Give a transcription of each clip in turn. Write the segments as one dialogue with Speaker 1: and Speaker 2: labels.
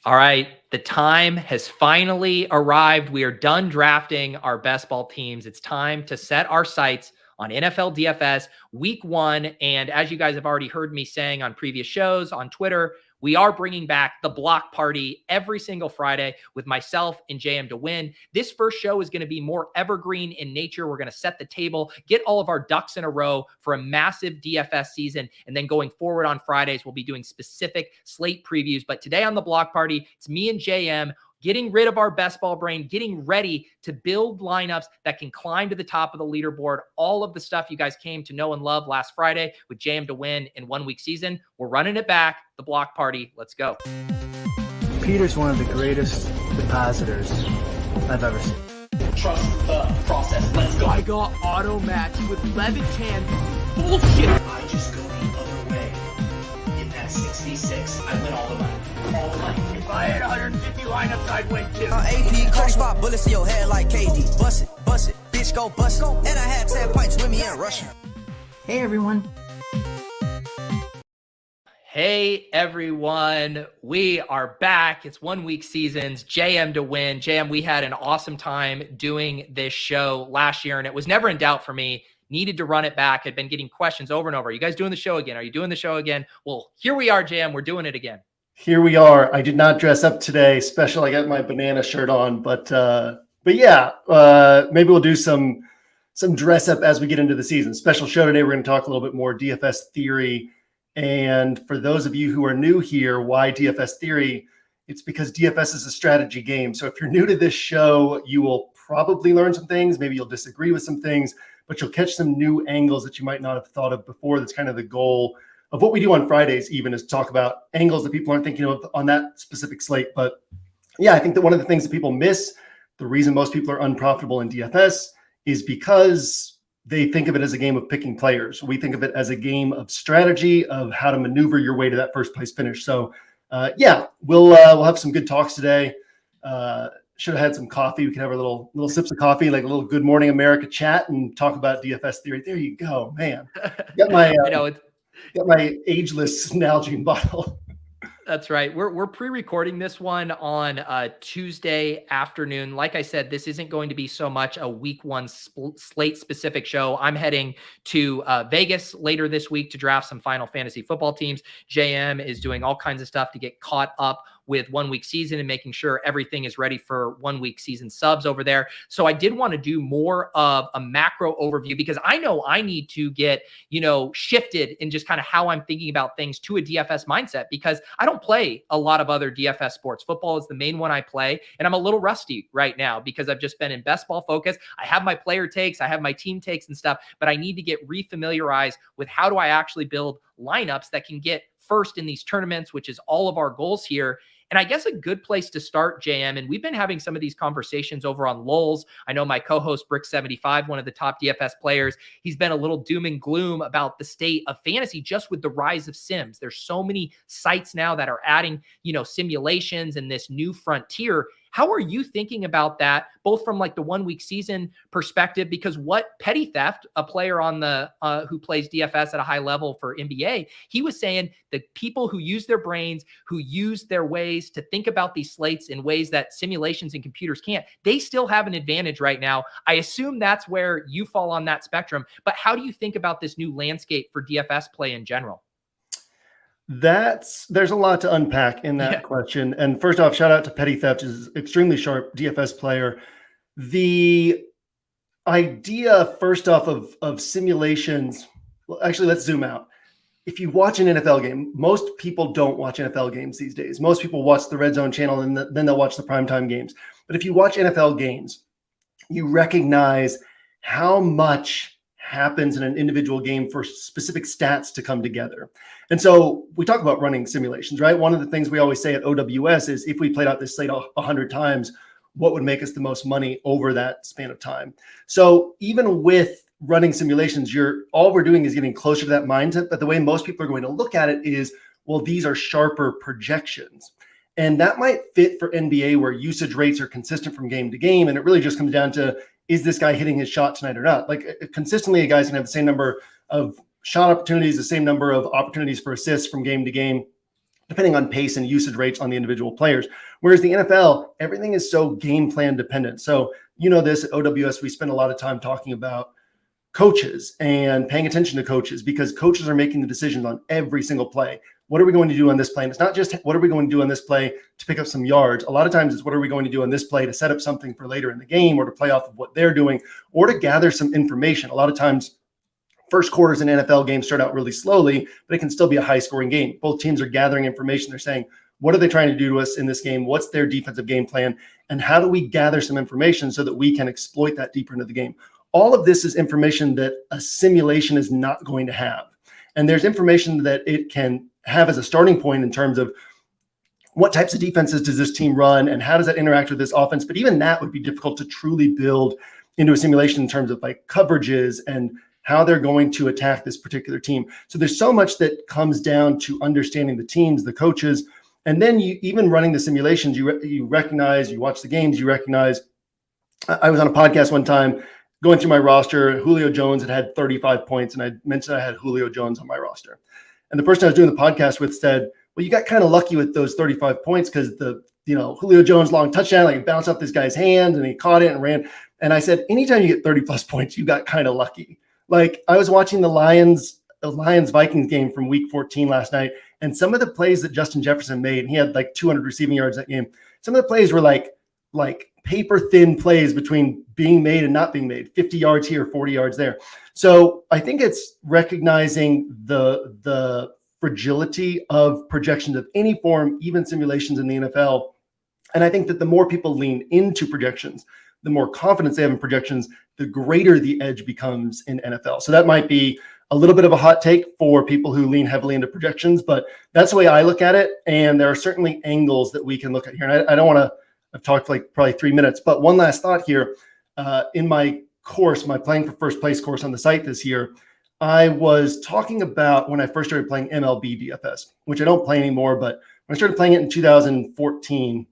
Speaker 1: All right, the time has finally arrived. We are done drafting our best ball teams. It's time to set our sights on NFL DFS week 1. And as you guys have already heard me saying on previous shows, on Twitter, we are bringing back the block party every single Friday with myself and JMToWin. This first show is going to be more evergreen in nature. We're going to set the table, get all of our ducks in a row for a massive DFS season. And then going forward on Fridays, we'll be doing specific slate previews. But today on the block party, it's me and JM getting rid of our best ball brain, getting ready to build lineups that can climb to the top of the leaderboard. All of the stuff you guys came to know and love last Friday with JMToWin in 1 week season. We're running it back. The block party. Let's go.
Speaker 2: Peter's one of the greatest depositors I've ever seen.
Speaker 3: Trust the process. Let's go.
Speaker 4: I got auto match with Levitan. Bullshit.
Speaker 3: I just go the other way. In that 66, I win all the money. All the money.
Speaker 4: If I had 150 lineups, I'd win too.
Speaker 5: AP, coach spot bullets in your head like KD. Bust it, bitch, go bust it. And I had 10 pints with me in Russia.
Speaker 2: Hey, everyone.
Speaker 1: Hey everyone, we are back. It's 1 week seasons, JMToWin. JM, we had an awesome time doing this show last year, and it was never in doubt for me. Needed to run it back. I'd been getting questions over and over. Are you guys doing the show again? Are you doing the show again? Well, here we are, JM. We're doing it again.
Speaker 6: Here we are. I did not dress up today. Special. I got my banana shirt on, but yeah, maybe we'll do some dress up as we get into the season. Special show today. We're going to talk a little bit more DFS theory. And for those of you who are new here, why DFS theory? It's because DFS is a strategy game. So if you're new to this show, you will probably learn some things. Maybe you'll disagree with some things, but you'll catch some new angles that you might not have thought of before. That's kind of the goal of what we do on Fridays, even, is talk about angles that people aren't thinking of on that specific slate. But yeah, I think that one of the things that people miss, the reason most people are unprofitable in DFS, is because they think of it as a game of picking players. We think of it as a game of strategy, of how to maneuver your way to that first place finish. So yeah, we'll have some good talks today. Should have had some coffee. We could have our little sips of coffee, like a little Good Morning America chat, and talk about DFS theory. There you go, man. Got my got my ageless Nalgene bottle.
Speaker 1: That's right. We're pre-recording this one on Tuesday afternoon. Like I said, this isn't going to be so much a week 1 slate specific show. I'm heading to Vegas later this week to draft some Final Fantasy football teams. JM is doing all kinds of stuff to get caught up with 1 week season and making sure everything is ready for 1 week season subs over there. So I did want to do more of a macro overview because I know I need to get, shifted in just kind of how I'm thinking about things to a DFS mindset, because I don't play a lot of other DFS sports. Football is the main one I play, and I'm a little rusty right now because I've just been in best ball focus. I have my player takes, I have my team takes and stuff, but I need to get refamiliarized with how do I actually build lineups that can get first in these tournaments, which is all of our goals here. And I guess a good place to start, JM, and we've been having some of these conversations over on Lulz. I know my co-host Brick75, one of the top DFS players, he's been a little doom and gloom about the state of fantasy just with the rise of sims. There's so many sites now that are adding, simulations and this new frontier. How are you thinking about that, both from like the 1 week season perspective? Because what Petty Theft, a player on the who plays DFS at a high level for NBA, he was saying the people who use their brains, who use their ways to think about these slates in ways that simulations and computers can't, they still have an advantage right now. I assume that's where you fall on that spectrum. But how do you think about this new landscape for DFS play in general?
Speaker 6: There's a lot to unpack in that question. And first off, shout out to Petty Theft, is an extremely sharp DFS player. The idea, first off, of simulations, well, actually, let's zoom out. If you watch an NFL game, most people don't watch NFL games these days. Most people watch the Red Zone channel and then they'll watch the primetime games. But if you watch NFL games, you recognize how much happens in an individual game for specific stats to come together. And so we talk about running simulations, right? One of the things we always say at OWS is if we played out this slate 100 times, what would make us the most money over that span of time? So even with running simulations, all we're doing is getting closer to that mindset. But the way most people are going to look at it is, well, these are sharper projections. And that might fit for NBA where usage rates are consistent from game to game. And it really just comes down to, is this guy hitting his shot tonight or not? Like consistently, a guy's gonna have the same number of shot opportunities, the same number of opportunities for assists from game to game. depending on pace and usage rates on the individual players. Whereas the NFL, everything is so game plan dependent. So, you know, this at OWS, we spend a lot of time talking about coaches and paying attention to coaches, because coaches are making the decisions on every single play. What are we going to do on this play? And it's not just what are we going to do on this play to pick up some yards. A lot of times it's what are we going to do on this play to set up something for later in the game, or to play off of what they're doing, or to gather some information. A lot of times first quarters in NFL games start out really slowly, but it can still be a high scoring game. Both teams are gathering information. They're saying, what are they trying to do to us in this game? What's their defensive game plan? And how do we gather some information so that we can exploit that deeper into the game? All of this is information that a simulation is not going to have. And there's information that it can have as a starting point in terms of what types of defenses does this team run and how does that interact with this offense. But even that would be difficult to truly build into a simulation in terms of like coverages and how they're going to attack this particular team. So there's so much that comes down to understanding the teams, the coaches, and then you even running the simulations, you recognize, you watch the games, you recognize. I was on a podcast one time going through my roster. Julio Jones had 35 points, and I mentioned I had Julio Jones on my roster. And the person I was doing the podcast with said, well, you got kind of lucky with those 35 points because Julio Jones long touchdown, like it bounced off this guy's hand and he caught it and ran. And I said, anytime you get 30 plus points, you got kind of lucky. Like I was watching the Lions Vikings game from week 14 last night, and some of the plays that Justin Jefferson made, and he had like 200 receiving yards that game. Some of the plays were like paper thin plays between being made and not being made, 50 yards here, 40 yards there. So I think it's recognizing the fragility of projections of any form, even simulations in the NFL. And I think that the more people lean into projections, the more confidence they have in projections, the greater the edge becomes in NFL. So that might be a little bit of a hot take for people who lean heavily into projections, but that's the way I look at it. And there are certainly angles that we can look at here. And I don't want to, I've talked for like probably 3 minutes, but one last thought here. In my course, my Playing for First Place course on the site this year, I was talking about when I first started playing MLB DFS, which I don't play anymore, but when I started playing it in 2014,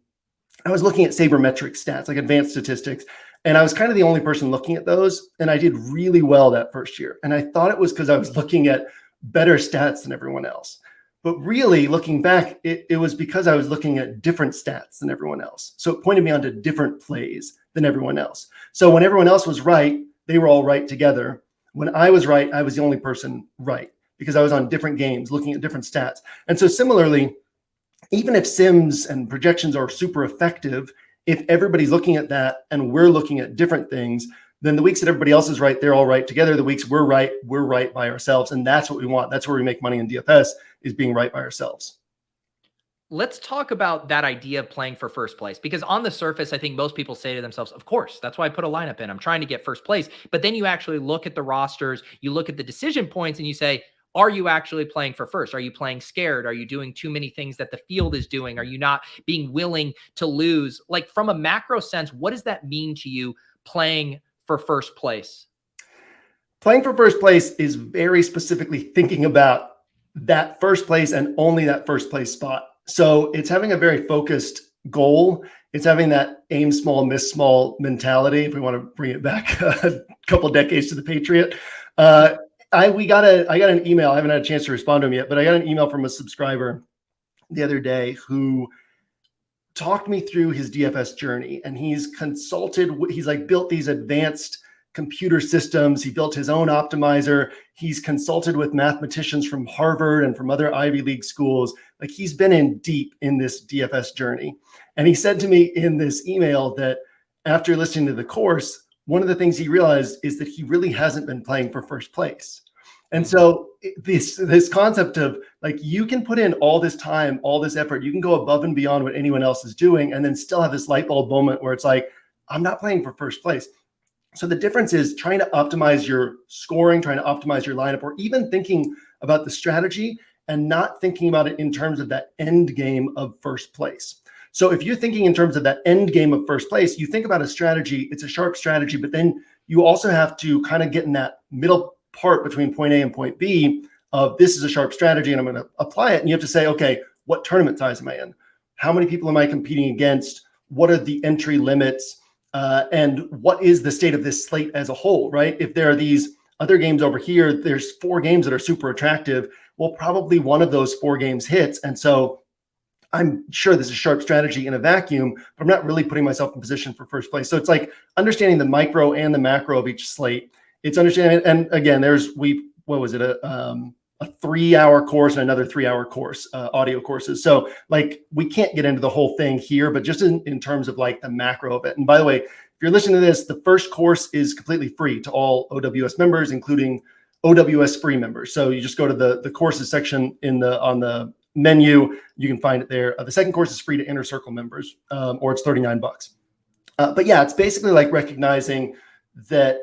Speaker 6: I was looking at sabermetric stats, like advanced statistics. And I was kind of the only person looking at those. And I did really well that first year. And I thought it was because I was looking at better stats than everyone else. But really, looking back, it was because I was looking at different stats than everyone else. So it pointed me onto different plays than everyone else. So when everyone else was right, they were all right together. When I was right, I was the only person right because I was on different games, looking at different stats. And so similarly, even if sims and projections are super effective, if everybody's looking at that and we're looking at different things, then the weeks that everybody else is right, they're all right together. The weeks we're right by ourselves. And that's what we want. That's where we make money in DFS, is being right by ourselves.
Speaker 1: Let's talk about that idea of playing for first place, because on the surface, I think most people say to themselves, of course, that's why I put a lineup in. I'm trying to get first place. But then you actually look at the rosters, you look at the decision points, and you say, are you actually playing for first? Are you playing scared? Are you doing too many things that the field is doing? Are you not being willing to lose? Like from a macro sense, what does that mean to you playing for first place?
Speaker 6: Playing for first place is very specifically thinking about that first place and only that first place spot. So it's having a very focused goal. It's having that aim small, miss small mentality. If we want to bring it back a couple decades to the Patriot, I got an email. I haven't had a chance to respond to him yet, but I got an email from a subscriber the other day who talked me through his DFS journey, and he's like built these advanced computer systems. He built his own optimizer. He's consulted with mathematicians from Harvard and from other Ivy League schools. Like he's been in deep in this DFS journey. And he said to me in this email that after listening to the course, one of the things he realized is that he really hasn't been playing for first place. And so this concept of like, you can put in all this time, all this effort, you can go above and beyond what anyone else is doing, and then still have this light bulb moment where it's like, I'm not playing for first place. So the difference is trying to optimize your scoring, trying to optimize your lineup, or even thinking about the strategy and not thinking about it in terms of that end game of first place. So if you're thinking in terms of that end game of first place, you think about a strategy, it's a sharp strategy, but then you also have to kind of get in that middle part between point A and point B of this is a sharp strategy and I'm going to apply it. And you have to say, okay, what tournament size am I in? How many people am I competing against? What are the entry limits? And what is the state of this slate as a whole, right? If there are these other games over here, there's 4 games that are super attractive. Well, probably one of those 4 games hits. And so I'm sure this is sharp strategy in a vacuum, but I'm not really putting myself in position for first place. So it's like understanding the micro and the macro of each slate. It's understanding, and again, what was it? A 3-hour course and another 3-hour course, audio courses. So like, we can't get into the whole thing here, but just in terms of like the macro of it. And by the way, if you're listening to this, the first course is completely free to all OWS members, including OWS free members. So you just go to the courses section on the menu. You can find it there. The second course is free to Inner Circle members, or it's $39. But yeah, it's basically like recognizing that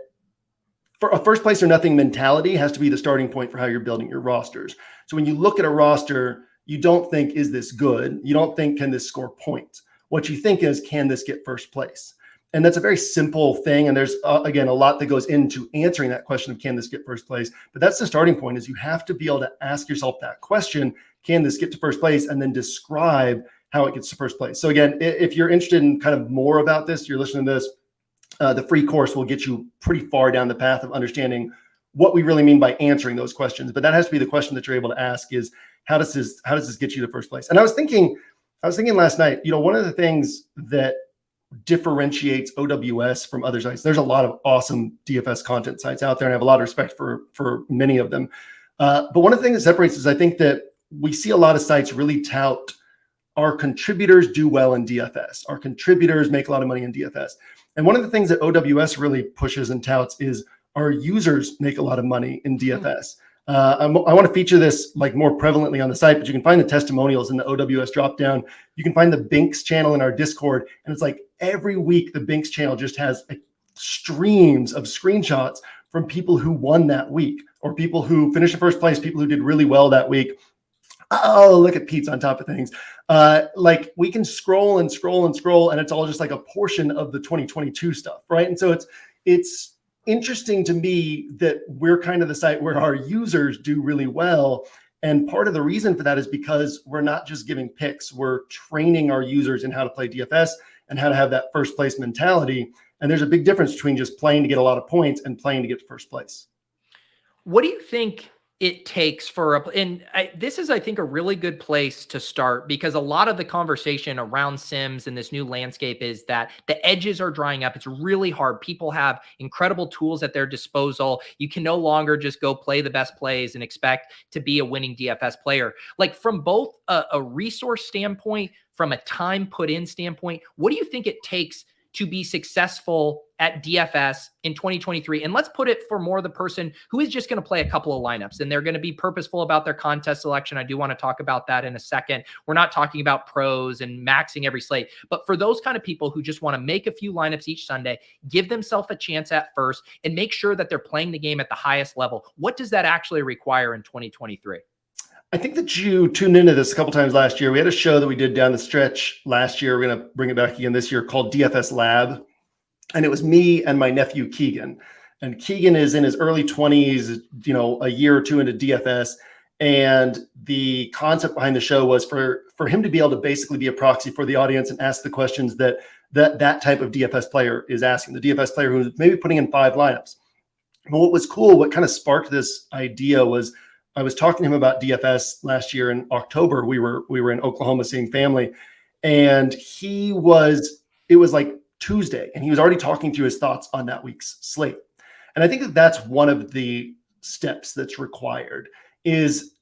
Speaker 6: for a first place or nothing mentality has to be the starting point for how you're building your rosters. So when you look at a roster, you don't think, is this good? You don't think, can this score points? What you think is, can this get first place? And that's a very simple thing. And there's, again, a lot that goes into answering that question of, can this get first place? But that's the starting point, is you have to be able to ask yourself that question, can this get to first place? And then describe how it gets to first place. So again, if you're interested in kind of more about this, you're listening to this, the free course will get you pretty far down the path of understanding what we really mean by answering those questions. But that has to be the question that you're able to ask, is how does this get you to first place? And I was thinking last night, one of the things that differentiates OWS from other sites, there's a lot of awesome DFS content sites out there, and I have a lot of respect for many of them. But one of the things that separates is, I think that we see a lot of sites really tout our contributors do well in DFS. Our contributors make a lot of money in DFS. And one of the things that OWS really pushes and touts is our users make a lot of money in DFS. I want to feature this like more prevalently on the site, but you can find the testimonials in the OWS dropdown. You can find the Binks channel in our Discord. And it's like every week, the Binks channel just has streams of screenshots from people who won that week, or people who finished in first place, people who did really well that week. Oh, look at Pete's on top of things. Like, we can scroll and scroll and scroll, and it's all just like a portion of the 2022 stuff, right? And so it's interesting to me that we're kind of the site where our users do really well. And part of the reason for that is because we're not just giving picks, we're training our users in how to play DFS and how to have that first place mentality. And there's a big difference between just playing to get a lot of points and playing to get to first place.
Speaker 1: What do you think it takes for this is, I think, a really good place to start, because a lot of the conversation around Sims and this new landscape is that the edges are drying up. It's really hard. People have incredible tools at their disposal. You can no longer just go play the best plays and expect to be a winning DFS player. Like, from both a resource standpoint, from a time put in standpoint, what do you think it takes to be successful at DFS in 2023? And let's put it for more the person who is just going to play a couple of lineups and they're going to be purposeful about their contest selection. I do want to talk about that in a second. We're not talking about pros and maxing every slate, but for those kind of people who just want to make a few lineups each Sunday, give themselves a chance at first and make sure that they're playing the game at the highest level. What does that actually require in 2023?
Speaker 6: I think that you tuned into this a couple times last year. We had a show that we did down the stretch last year. We're going to bring it back again this year, called DFS Lab. And it was me and my nephew, Keegan. And Keegan is in his early 20s, a year or two into DFS. And the concept behind the show was for him to be able to basically be a proxy for the audience and ask the questions that type of DFS player is asking, the DFS player who's maybe putting in 5 lineups. But what was cool, what kind of sparked this idea was, I was talking to him about DFS last year in October. We were in Oklahoma seeing family, and it was like Tuesday, and he was already talking through his thoughts on that week's slate. And I think that's one of the steps that's required, is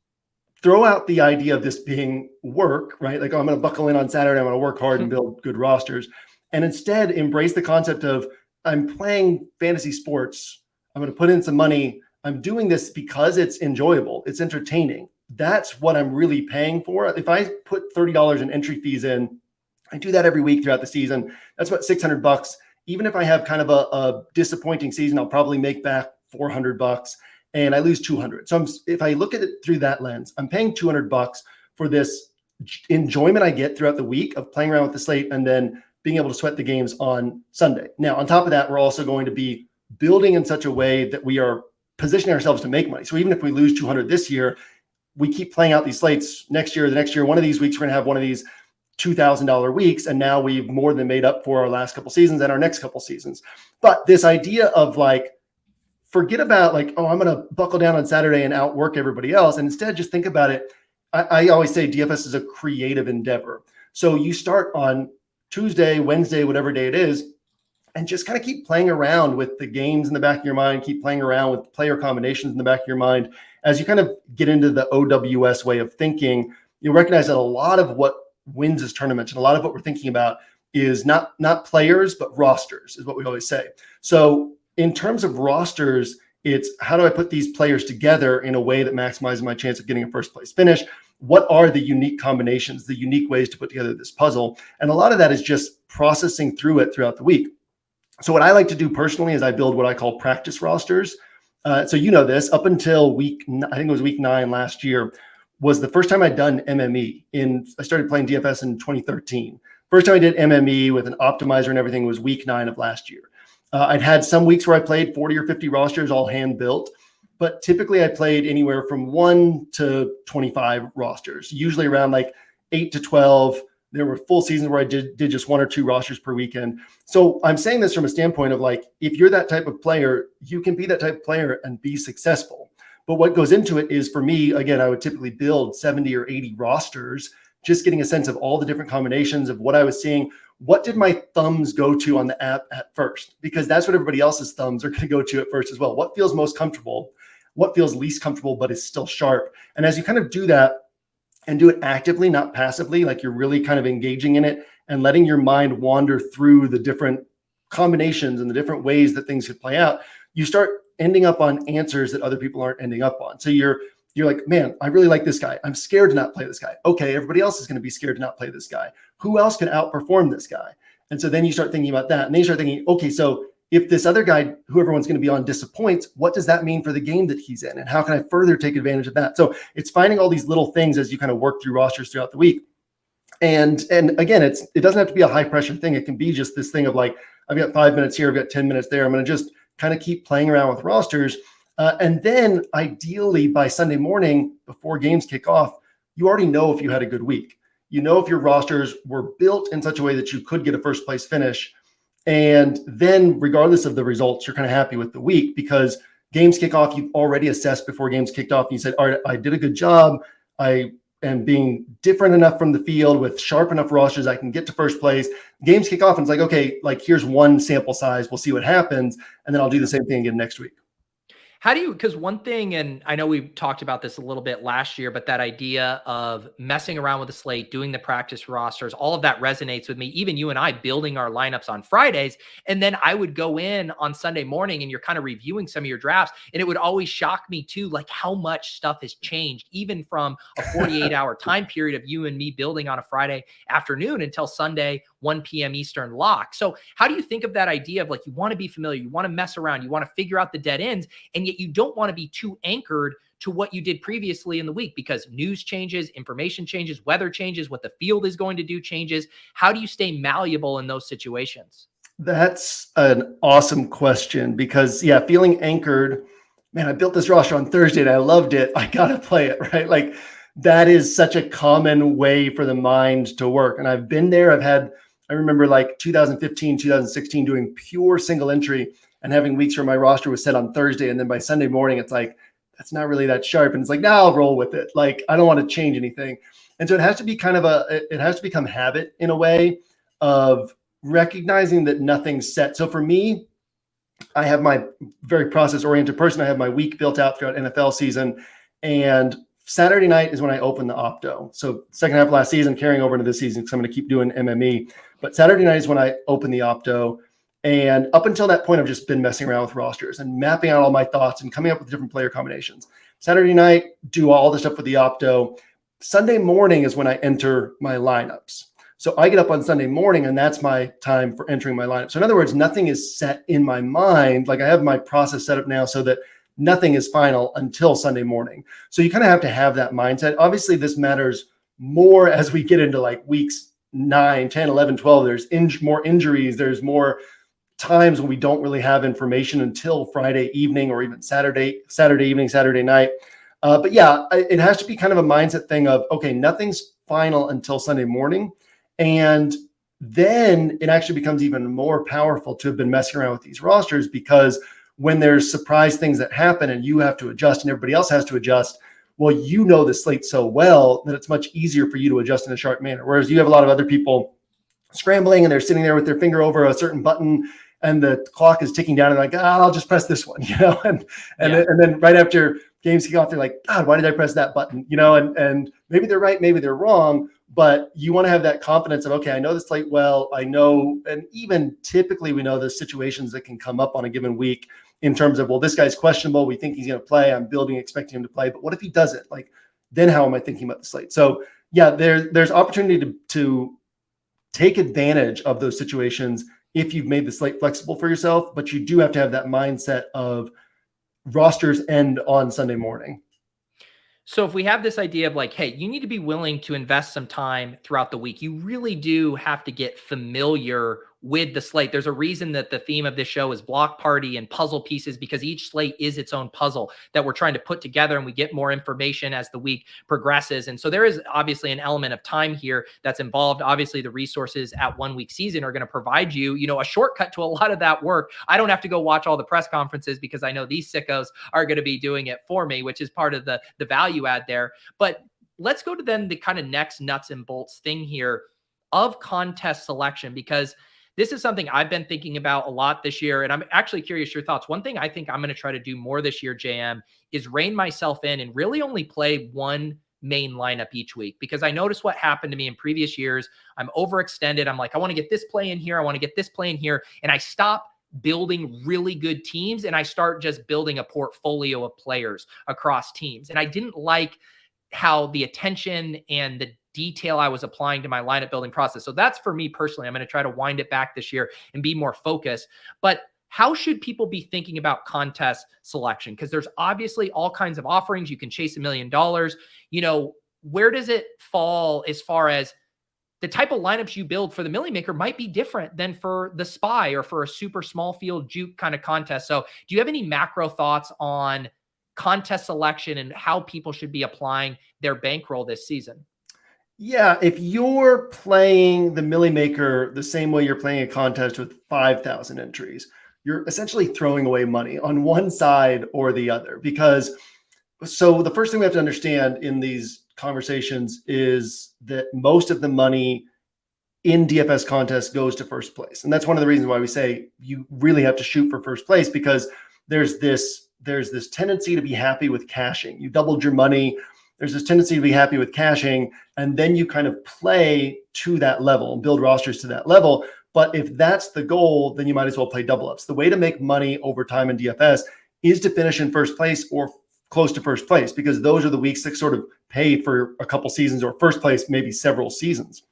Speaker 6: throw out the idea of this being work, right? Like, oh, I'm going to buckle in on Saturday, I'm going to work hard and build good rosters. And instead embrace the concept of, I'm playing fantasy sports, I'm going to put in some money, I'm doing this because it's enjoyable, it's entertaining. That's what I'm really paying for. If I put $30 in entry fees in, I do that every week throughout the season. That's about $600. Even if I have kind of a disappointing season, I'll probably make back $400 and I lose $200. So if I look at it through that lens, I'm paying $200 for this enjoyment I get throughout the week of playing around with the slate and then being able to sweat the games on Sunday. Now, on top of that, we're also going to be building in such a way that we are positioning ourselves to make money. So even if we lose $200 this year, we keep playing out these slates next year, the next year. One of these weeks, we're going to have one of these $2,000 weeks. And now we've more than made up for our last couple seasons and our next couple seasons. But this idea of like, forget about like, oh, I'm going to buckle down on Saturday and outwork everybody else. And instead just think about it. I always say DFS is a creative endeavor. So you start on Tuesday, Wednesday, whatever day it is, and just kind of keep playing around with the games in the back of your mind, keep playing around with player combinations in the back of your mind. As you kind of get into the OWS way of thinking, you'll recognize that a lot of what wins this tournament and a lot of what we're thinking about is not players, but rosters, is what we always say. So in terms of rosters, it's how do I put these players together in a way that maximizes my chance of getting a first place finish? What are the unique combinations, the unique ways to put together this puzzle? And a lot of that is just processing through it throughout the week. So what I like to do personally is I build what I call practice rosters. So you know this, up until I think it was week 9 last year, was the first time I'd done MME. I started playing DFS in 2013. First time I did MME with an optimizer and everything was week 9 of last year. I'd had some weeks where I played 40 or 50 rosters, all hand built, but typically I played anywhere from 1 to 25 rosters, usually around like 8 to 12. There were full seasons where I did just 1 or 2 rosters per weekend. So I'm saying this from a standpoint of like, if you're that type of player, you can be that type of player and be successful. But what goes into it is, for me, again, I would typically build 70 or 80 rosters, just getting a sense of all the different combinations of what I was seeing. What did my thumbs go to on the app at first? Because that's what everybody else's thumbs are going to go to at first as well. What feels most comfortable? What feels least comfortable, but is still sharp? And as you kind of do that and do it actively, not passively, like you're really kind of engaging in it and letting your mind wander through the different combinations and the different ways that things could play out, you start ending up on answers that other people aren't ending up on. So you're like, man, I really like this guy. I'm scared to not play this guy. Okay, everybody else is going to be scared to not play this guy. Who else can outperform this guy? And so then you start thinking about that. And then you start thinking, okay, so if this other guy, who everyone's going to be on, disappoints, what does that mean for the game that he's in? And how can I further take advantage of that? So it's finding all these little things as you kind of work through rosters throughout the week. And again, it doesn't have to be a high pressure thing. It can be just this thing of like, I've got 5 minutes here, I've got 10 minutes there. I'm going to just kind of keep playing around with rosters. And then ideally by Sunday morning, before games kick off, you already know if you had a good week. You know if your rosters were built in such a way that you could get a first place finish. And then regardless of the results, you're kind of happy with the week because games kick off, you've already assessed before games kicked off. And you said, all right, I did a good job. I am being different enough from the field with sharp enough rosters. I can get to first place. Games kick off and it's like, okay, like here's one sample size. We'll see what happens. And then I'll do the same thing again next week.
Speaker 1: How do you, because one thing, and I know we talked about this a little bit last year, but that idea of messing around with the slate, doing the practice rosters, all of that resonates with me. Even you and I building our lineups on Fridays. And then I would go in on Sunday morning and you're kind of reviewing some of your drafts. And it would always shock me too, like how much stuff has changed, even from a 48-hour time period of you and me building on a Friday afternoon until Sunday, 1 p.m. Eastern lock. So how do you think of that idea of like, you want to be familiar, you want to mess around, you want to figure out the dead ends, and yet you don't want to be too anchored to what you did previously in the week because news changes, information changes, weather changes, what the field is going to do changes. How do you stay malleable in those situations?
Speaker 6: That's an awesome question because, yeah, feeling anchored, man, I built this roster on Thursday and I loved it. I got to play it, right? Like that is such a common way for the mind to work. And I've been there. I remember like 2015, 2016 doing pure single entry and having weeks where my roster was set on Thursday. And then by Sunday morning, it's like, that's not really that sharp. And it's like, now I'll roll with it. Like, I don't want to change anything. And so it has to be it has to become habit in a way of recognizing that nothing's set. So for me, I have my very process oriented person. I have my week built out throughout NFL season. And Saturday night is when I open the opto. So second half of last season, carrying over into this season, because I'm going to keep doing MME. But Saturday night is when I open the opto. And up until that point, I've just been messing around with rosters and mapping out all my thoughts and coming up with different player combinations. Saturday night, do all the stuff with the opto. Sunday morning is when I enter my lineups. So I get up on Sunday morning and that's my time for entering my lineup. So in other words, nothing is set in my mind. Like I have my process set up now so that nothing is final until Sunday morning. So you kind of have to have that mindset. Obviously, this matters more as we get into like weeks 9, 10, 11, 12. There's more injuries. There's more times when we don't really have information until Friday evening or even Saturday evening, Saturday night. But yeah, it has to be kind of a mindset thing of, okay, nothing's final until Sunday morning. And then it actually becomes even more powerful to have been messing around with these rosters because when there's surprise things that happen and you have to adjust and everybody else has to adjust, well, you know the slate so well that it's much easier for you to adjust in a sharp manner. Whereas you have a lot of other people scrambling and they're sitting there with their finger over a certain button and the clock is ticking down and like, I'll just press this one, and then right after games kick off, they're like, God, why did I press that button? And maybe they're right, maybe they're wrong, but you want to have that confidence of, okay, I know the slate well, I know, and even typically we know the situations that can come up on a given week in terms of, well, this guy's questionable, we think he's going to play, I'm expecting him to play, but what if he doesn't? Like, then how am I thinking about the slate? So yeah, there's opportunity to take advantage of those situations if you've made the slate flexible for yourself, but you do have to have that mindset of rosters end on Sunday morning.
Speaker 1: So if we have this idea of like, hey, you need to be willing to invest some time throughout the week, you really do have to get familiar with the slate. There's a reason that the theme of this show is block party and puzzle pieces, because each slate is its own puzzle that we're trying to put together, and we get more information as the week progresses. And so there is obviously an element of time here that's involved. Obviously the resources at 1 week season are going to provide you, a shortcut to a lot of that work. I don't have to go watch all the press conferences because I know these sickos are going to be doing it for me, which is part of the value add there. But let's go to then the kind of next nuts and bolts thing here of contest selection, because this is something I've been thinking about a lot this year, and I'm actually curious your thoughts. One thing I think I'm going to try to do more this year, JM, is rein myself in and really only play one main lineup each week, because I noticed what happened to me in previous years. I'm overextended. I'm like, I want to get this play in here. I want to get this play in here. And I stop building really good teams and I start just building a portfolio of players across teams. And I didn't like how the attention and the detail I was applying to my lineup building process. So that's for me personally. I'm going to try to wind it back this year and be more focused. But how should people be thinking about contest selection? Because there's obviously all kinds of offerings. You can chase $1 million. Where does it fall as far as the type of lineups you build for the Millie Maker might be different than for the Spy or for a super small field juke kind of contest. So do you have any macro thoughts on contest selection and how people should be applying their bankroll this season?
Speaker 6: Yeah, if you're playing the Millie Maker the same way you're playing a contest with 5,000 entries, you're essentially throwing away money on one side or the other. So the first thing we have to understand in these conversations is that most of the money in DFS contests goes to first place. And that's one of the reasons why we say you really have to shoot for first place, because there's this tendency to be happy with cashing. You doubled your money. There's this tendency to be happy with cashing, and then you kind of play to that level and build rosters to that level. But if that's the goal, then you might as well play double ups. The way to make money over time in DFS is to finish in first place or close to first place, because those are the weeks that sort of pay for a couple seasons, or first place, maybe several seasons.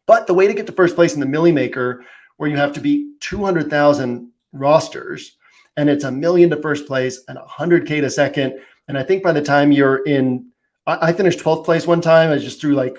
Speaker 6: But the way to get to first place in the Millie Maker, where you have to beat 200,000 rosters, and it's $1 million to first place and $100K to second. And I think by the time you're in, I finished 12th place one time. I just threw I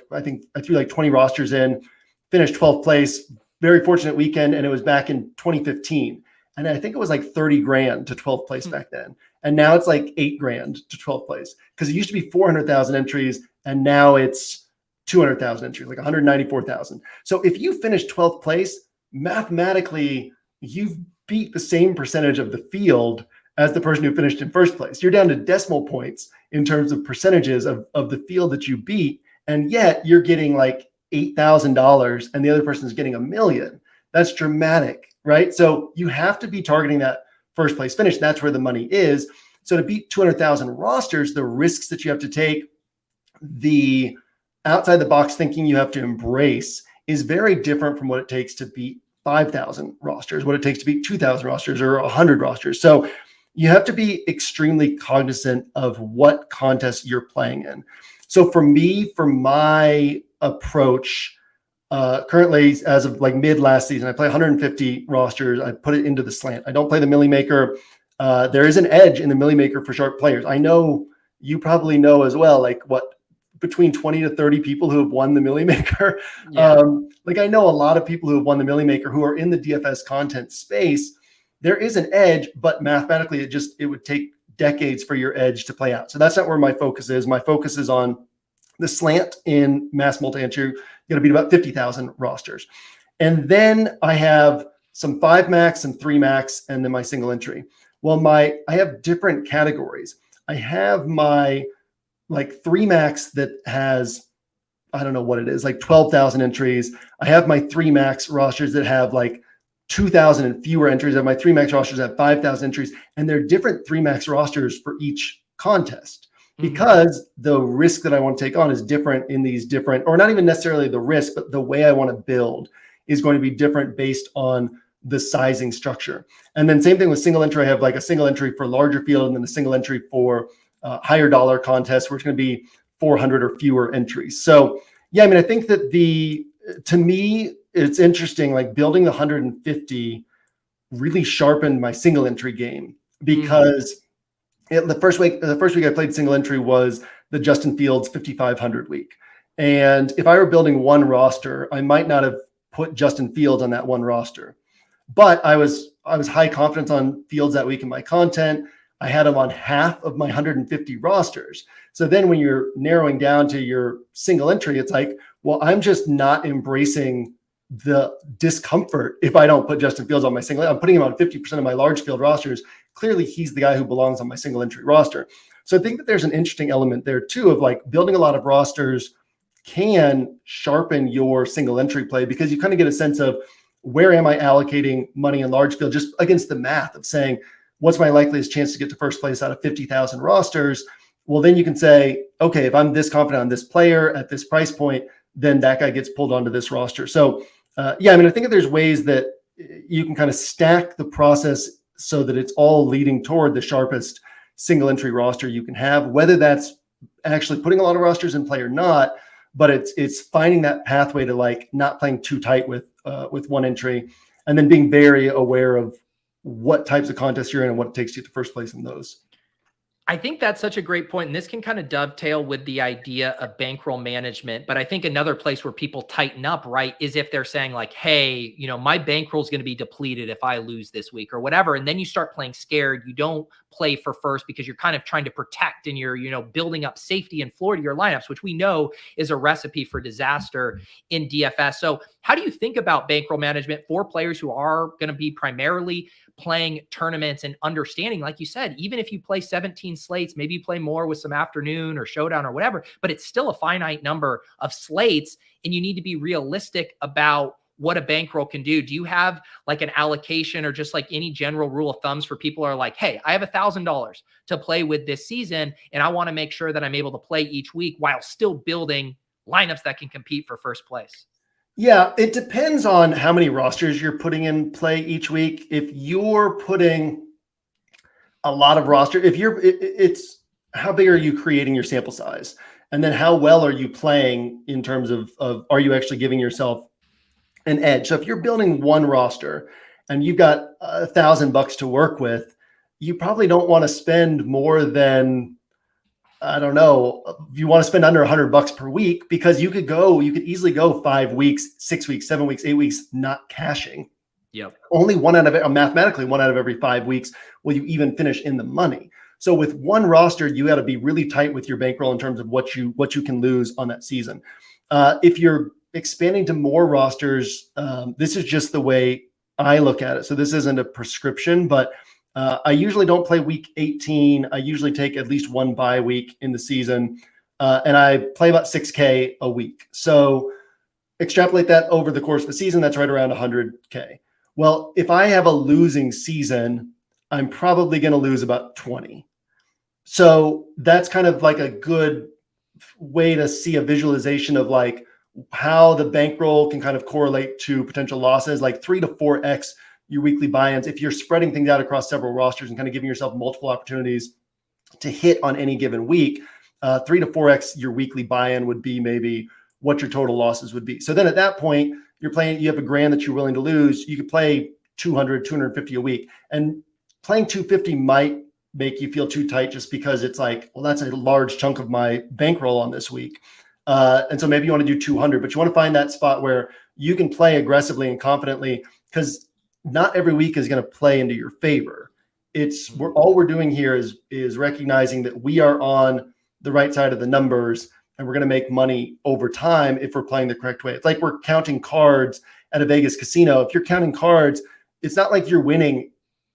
Speaker 6: threw 20 rosters in, finished 12th place, very fortunate weekend. And it was back in 2015. And I think it was like 30 grand to 12th place back then. And now it's like 8 grand to 12th place, because it used to be 400,000 entries. And now it's 200,000 entries, like 194,000. So if you finish 12th place, mathematically, you've beat the same percentage of the field as the person who finished in first place. You're down to decimal points in terms of percentages of the field that you beat. And yet you're getting like $8,000 and the other person is getting $1 million. That's dramatic, right? So you have to be targeting that first place finish. That's where the money is. So to beat 200,000 rosters, the risks that you have to take, the outside the box thinking you have to embrace is very different from what it takes to beat 5,000 rosters, what it takes to beat 2,000 rosters or 100 rosters. So you have to be extremely cognizant of what contest you're playing in. So for me, for my approach, currently, as of like mid last season, I play 150 rosters. I put it into the slant. I don't play the Millie Maker. There is an edge in the Millie Maker for sharp players. I know you probably know as well, like between 20 to 30 people who have won the Millie Maker. Yeah. I know a lot of people who have won the Millie Maker who are in the DFS content space. There is an edge, but mathematically, it would take decades for your edge to play out. So that's not where my focus is. My focus is on the slant in mass multi-entry. You're going to beat about 50,000 rosters. And then I have some 5 max and 3 max, and then my single entry. Well, I have different categories. I have my like 3 max that has, I don't know what it is, like 12,000 entries. I have my 3 max rosters that have like 2,000 and fewer entries. I have my 3 max rosters that have 5,000 entries, and they're different 3 max rosters for each contest because the risk that I want to take on is different in these different, or not even necessarily the risk, but the way I want to build is going to be different based on the sizing structure. And then same thing with single entry. I have like a single entry for larger field and then a single entry for higher dollar contests where it's going to be 400 or fewer entries. So yeah, I mean, I think that to me, it's interesting, like building the 150 really sharpened my single entry game because the first week I played single entry was the Justin Fields 5,500 week. And if I were building one roster, I might not have put Justin Fields on that one roster. But I was high confidence on Fields that week in my content. I had him on half of my 150 rosters. So then when you're narrowing down to your single entry, it's like, well, I'm just not embracing the discomfort if I don't put Justin Fields on my single. I'm putting him on 50% of my large field rosters. Clearly, he's the guy who belongs on my single entry roster. So I think that there's an interesting element there too of like building a lot of rosters can sharpen your single entry play because you kind of get a sense of where am I allocating money in large field just against the math of saying, what's my likeliest chance to get to first place out of 50,000 rosters? Well, then you can say, okay, if I'm this confident on this player at this price point, then that guy gets pulled onto this roster. So yeah, I mean, I think that there's ways that you can kind of stack the process so that it's all leading toward the sharpest single entry roster you can have, whether that's actually putting a lot of rosters in play or not, but it's finding that pathway to like not playing too tight with one entry and then being very aware of what types of contests you're in and what it takes you to first place in those.
Speaker 1: I think that's such a great point. And this can kind of dovetail with the idea of bankroll management. But I think another place where people tighten up, right, is if they're saying like, hey, my bankroll is going to be depleted if I lose this week or whatever. And then you start playing scared. You don't play for first because you're kind of trying to protect and you're, building up safety and floor to your lineups, which we know is a recipe for disaster in DFS. So how do you think about bankroll management for players who are going to be primarily playing tournaments and understanding, like you said, even if you play 17 slates, maybe you play more with some afternoon or showdown or whatever, but it's still a finite number of slates and you need to be realistic about what a bankroll can do. Do you have like an allocation or just like any general rule of thumbs for people who are like, hey, I have $1,000 to play with this season and I want to make sure that I'm able to play each week while still building lineups that can compete for first place?
Speaker 6: Yeah, it depends on how many rosters you're putting in play each week. If you're putting a lot of roster, it's how big are you creating your sample size? And then how well are you playing in terms of are you actually giving yourself an edge? So if you're building one roster and you've got $1,000 to work with, you probably don't want to spend more than, I don't know, you want to spend under $100 per week because you could easily go 5 weeks, 6 weeks, 7 weeks, 8 weeks, not cashing.
Speaker 1: Yep.
Speaker 6: Only mathematically one out of every 5 weeks will you even finish in the money. So with one roster, you got to be really tight with your bankroll in terms of what you can lose on that season. If you're expanding to more rosters, this is just the way I look at it. So this isn't a prescription, but I usually don't play week 18. I usually take at least one bye week in the season, and I play about 6K a week. So extrapolate that over the course of the season, that's right around 100K. Well, if I have a losing season, I'm probably going to lose about 20. So that's kind of like a good way to see a visualization of like how the bankroll can kind of correlate to potential losses, like 3 to 4x your weekly buy-ins. If you're spreading things out across several rosters and kind of giving yourself multiple opportunities to hit on any given week, 3 to 4x your weekly buy-in would be maybe what your total losses would be. So then at that point, you have $1,000 that you're willing to lose. You could play 200, 250 a week, and playing 250 might make you feel too tight just because it's like, well, that's a large chunk of my bankroll on this week. And so maybe you want to do 200, but you want to find that spot where you can play aggressively and confidently, because not every week is going to play into your favor. All we're doing here is recognizing that we are on the right side of the numbers and we're going to make money over time if we're playing the correct way. It's like we're counting cards at a Vegas casino. If you're counting cards, it's not like you're winning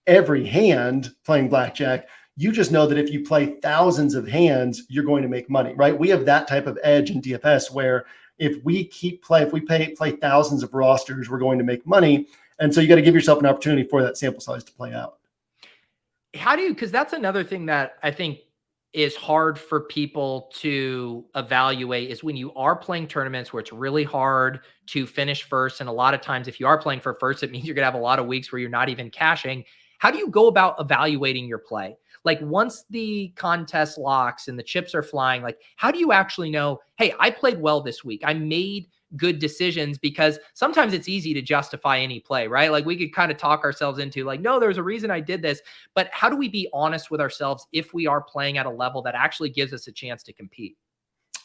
Speaker 6: every hand playing blackjack. You just know that if you play thousands of hands, you're going to make money, right? We have that type of edge in DFS where if we play thousands of rosters, we're going to make money. And so you got to give yourself an opportunity for that sample size to play out.
Speaker 1: How do you, because that's another thing that I think is hard for people to evaluate is when you are playing tournaments where it's really hard to finish first. And a lot of times, if you are playing for first, it means you're going to have a lot of weeks where you're not even cashing. How do you go about evaluating your play? Like once the contest locks and the chips are flying, like how do you actually know, hey, I played well this week. I made good decisions, because sometimes it's easy to justify any play, right? Like we could kind of talk ourselves into like, no, there's a reason I did this. But how do we be honest with ourselves if we are playing at a level that actually gives us a chance to compete?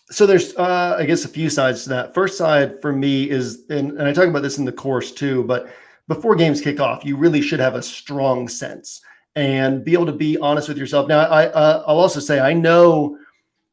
Speaker 6: So there's, I guess, a few sides to that. First side for me is, and I talk about this in the course too, but before games kick off, you really should have a strong sense and be able to be honest with yourself. Now, I'll also say I know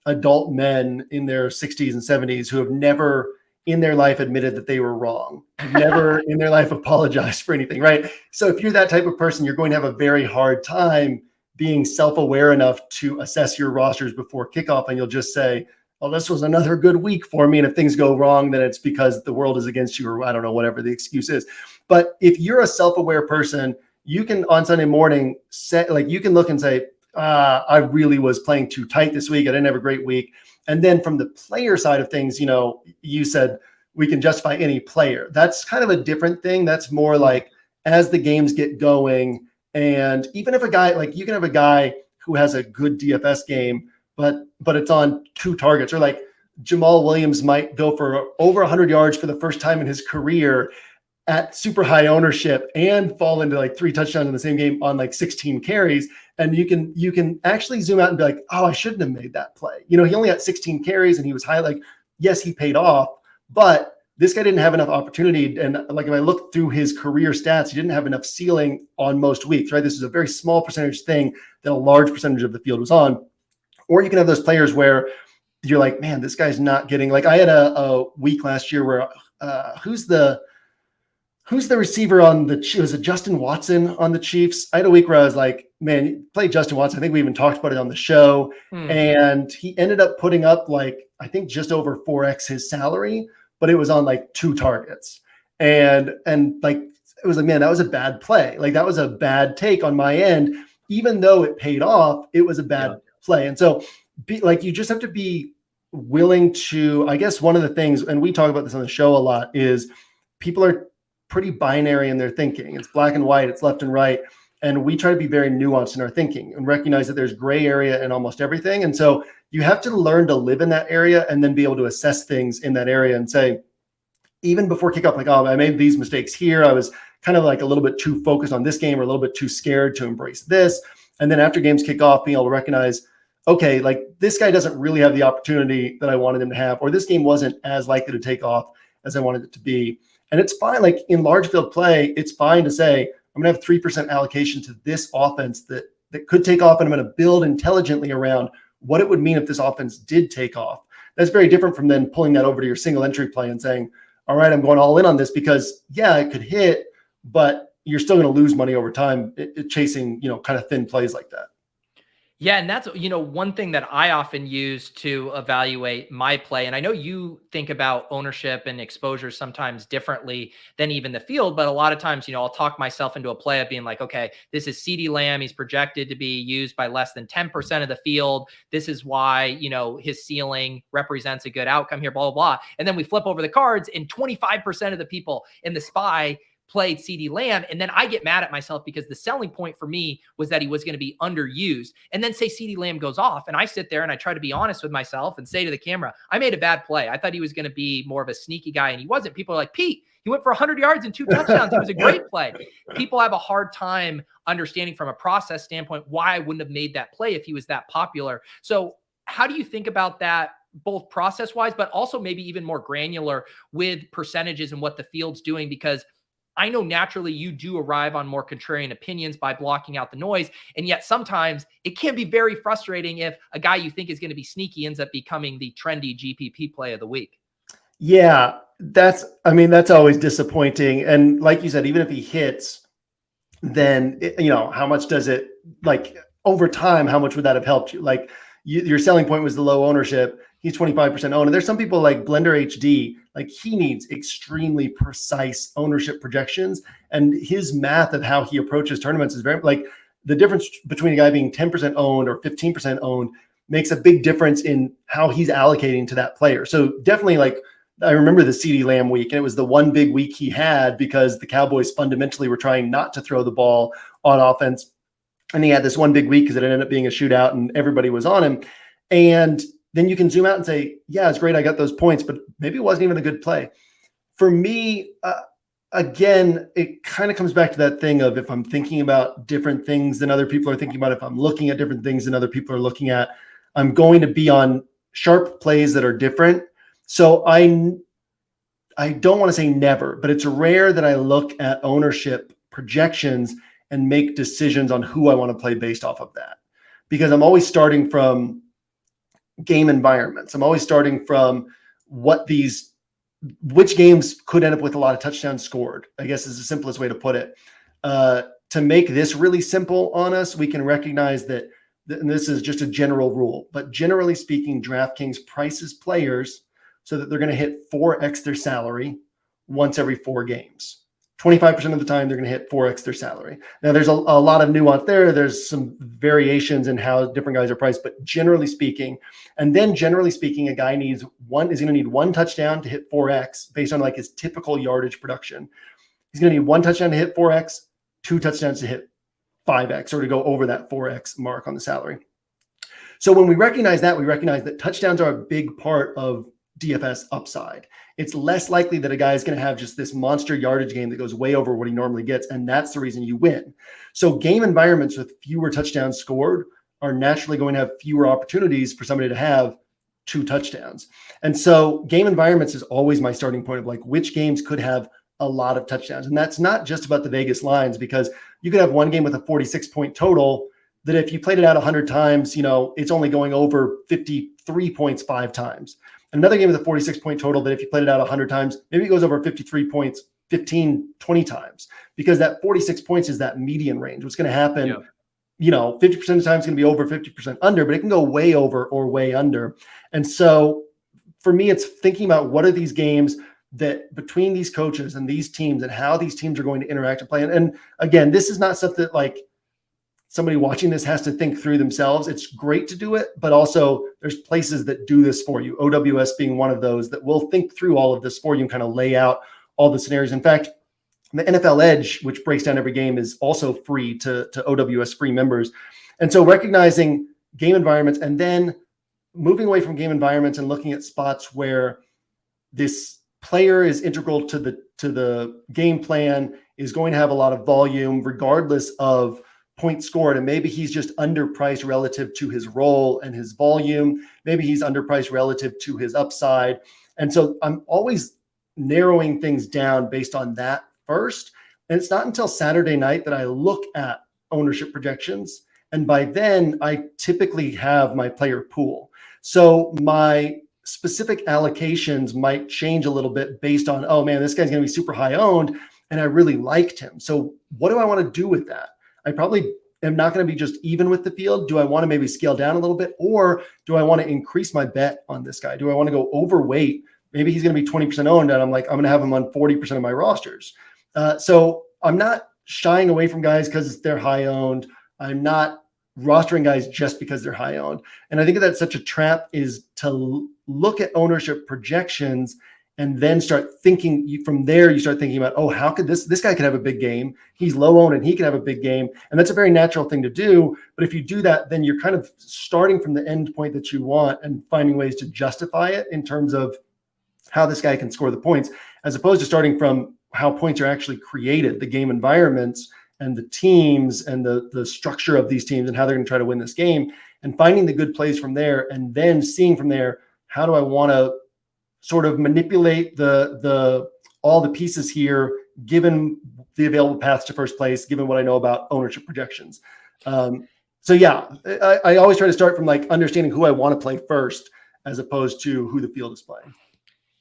Speaker 6: adult men in their 60s and 70s who have never in their life admitted that they were wrong, never in their life apologized for anything, right? So if you're that type of person, you're going to have a very hard time being self-aware enough to assess your rosters before kickoff. And you'll just say, oh, this was another good week for me. And if things go wrong, then it's because the world is against you, or I don't know, whatever the excuse is. But if you're a self-aware person, you can on Sunday morning you can look and say, I really was playing too tight this week. I didn't have a great week. And then from the player side of things, you said we can justify any player. That's kind of a different thing. That's more like as the games get going. And even if a guy, like you can have a guy who has a good DFS game, but it's on 2 targets, or like Jamal Williams might go for over 100 yards for the first time in his career at super high ownership and fall into like 3 touchdowns in the same game on like 16 carries. And you can actually zoom out and be like, oh, I shouldn't have made that play. He only had 16 carries and he was high. Like, yes, he paid off, but this guy didn't have enough opportunity. And like, if I look through his career stats, he didn't have enough ceiling on most weeks, right? This is a very small percentage thing that a large percentage of the field was on. Or you can have those players where you're like, man, this guy's not getting, like I had a week last year where who's the receiver on the Chiefs? Was it Justin Watson on the Chiefs? I had a week where I was like, man, play Justin Watson. I think we even talked about it on the show. And he ended up putting up like, I think just over 4x his salary, but it was on like 2 targets. And like, it was like, man, that was a bad play. Like that was a bad take on my end. Even though it paid off, it was a bad play. And so you just have to be willing to, I guess one of the things, and we talk about this on the show a lot, is people are pretty binary in their thinking. It's black and white, it's left and right. And we try to be very nuanced in our thinking and recognize that there's gray area in almost everything. And so you have to learn to live in that area and then be able to assess things in that area and say, even before kickoff, like, oh, I made these mistakes here. I was kind of like a little bit too focused on this game or a little bit too scared to embrace this. And then after games kick off, being able to recognize, okay, like this guy doesn't really have the opportunity that I wanted him to have, or this game wasn't as likely to take off as I wanted it to be. And it's fine. Like in large field play, it's fine to say, I'm going to have 3% allocation to this offense that could take off, and I'm going to build intelligently around what it would mean if this offense did take off. That's very different from then pulling that over to your single entry play and saying, all right, I'm going all in on this because yeah, it could hit, but you're still going to lose money over time chasing, kind of thin plays like that.
Speaker 1: Yeah. And that's, one thing that I often use to evaluate my play. And I know you think about ownership and exposure sometimes differently than even the field, but a lot of times, I'll talk myself into a play of being like, okay, this is CeeDee Lamb. He's projected to be used by less than 10% of the field. This is why, his ceiling represents a good outcome here, blah, blah, blah. And then we flip over the cards and 25% of the people in the SPY played CeeDee Lamb. And then I get mad at myself because the selling point for me was that he was going to be underused. And then say CeeDee Lamb goes off and I sit there and I try to be honest with myself and say to the camera, I made a bad play. I thought he was going to be more of a sneaky guy and he wasn't. People are like, Pete, he went for 100 yards and 2 touchdowns. It was a great play. People have a hard time understanding from a process standpoint why I wouldn't have made that play if he was that popular. So how do you think about that, both process-wise, but also maybe even more granular with percentages and what the field's doing? Because I know naturally you do arrive on more contrarian opinions by blocking out the noise. And yet sometimes it can be very frustrating if a guy you think is going to be sneaky ends up becoming the trendy GPP play of the week.
Speaker 6: Yeah, that's always disappointing. And like you said, even if he hits, then, how much does it, like, over time, how much would that have helped you? Like your selling point was the low ownership. He's 25% owned. And there's some people like Blender HD, like he needs extremely precise ownership projections. And his math of how he approaches tournaments is very like the difference between a guy being 10% owned or 15% owned makes a big difference in how he's allocating to that player. So definitely, like, I remember the CeeDee Lamb week, and it was the one big week he had because the Cowboys fundamentally were trying not to throw the ball on offense. And he had this one big week because it ended up being a shootout and everybody was on him. And then you can zoom out and say, yeah, it's great, I got those points, but maybe it wasn't even a good play. For me, again, it kind of comes back to that thing of if I'm thinking about different things than other people are thinking about, if I'm looking at different things than other people are looking at, I'm going to be on sharp plays that are different. So I don't want to say never, but it's rare that I look at ownership projections and make decisions on who I want to play based off of that. Because I'm always starting from game environments. I'm always starting from which games could end up with a lot of touchdowns scored, I guess is the simplest way to put it. To make this really simple on us, we can recognize that, and this is just a general rule, but generally speaking, DraftKings prices players so that they're going to hit 4x their salary once every 4 games. 25% of the time, they're going to hit 4x their salary. Now, there's a lot of nuance there. There's some variations in how different guys are priced, but generally speaking, and then generally speaking, a guy is going to need 1 touchdown to hit 4x based on like his typical yardage production. He's going to need 1 touchdown to hit 4x, 2 touchdowns to hit 5x or to go over that 4x mark on the salary. So when we recognize that touchdowns are a big part of DFS upside. It's less likely that a guy is going to have just this monster yardage game that goes way over what he normally gets, and that's the reason you win. So game environments with fewer touchdowns scored are naturally going to have fewer opportunities for somebody to have 2 touchdowns. And so game environments is always my starting point of like which games could have a lot of touchdowns. And that's not just about the Vegas lines, because you could have one game with a 46-point total that if you played it out 100 times, it's only going over 53 points 5 times. Another game with a 46-point total that if you played it out 100 times, maybe it goes over 53 points 15, 20 times, because that 46 points is that median range. What's going to happen, 50% of the time it's going to be over, 50% under, but it can go way over or way under. And so for me, it's thinking about what are these games that between these coaches and these teams and how these teams are going to interact and play. And again, this is not stuff that like somebody watching this has to think through themselves. It's great to do it, but also there's places that do this for you. OWS being one of those that will think through all of this for you and kind of lay out all the scenarios. In fact, the NFL Edge, which breaks down every game, is also free to OWS free members. And so recognizing game environments and then moving away from game environments and looking at spots where this player is integral to the game plan, is going to have a lot of volume regardless of points scored, and maybe he's just underpriced relative to his role and his volume. Maybe he's underpriced relative to his upside. And so I'm always narrowing things down based on that first. And it's not until Saturday night that I look at ownership projections. And by then I typically have my player pool. So my specific allocations might change a little bit based on, oh man, this guy's going to be super high owned and I really liked him. So what do I want to do with that? I probably am not going to be just even with the field. Do I want to maybe scale down a little bit, or do I want to increase my bet on this guy? Do I want to go overweight? Maybe he's going to be 20% owned and I'm going to have him on 40% of my rosters. So I'm not shying away from guys because they're high owned. I'm not rostering guys just because they're high owned. And I think that's such a trap, is to look at ownership projections and then start thinking from there. You start thinking about, oh, how could this guy could have a big game? He's low owned and he could have a big game. And that's a very natural thing to do. But if you do that, then you're kind of starting from the end point that you want and finding ways to justify it in terms of how this guy can score the points, as opposed to starting from how points are actually created, the game environments and the teams and the structure of these teams and how they're going to try to win this game, and finding the good plays from there, and then seeing from there, how do I want to sort of manipulate all the pieces here, given the available paths to first place, given what I know about ownership projections. So yeah, I always try to start from like understanding who I want to play first, as opposed to who the field is playing.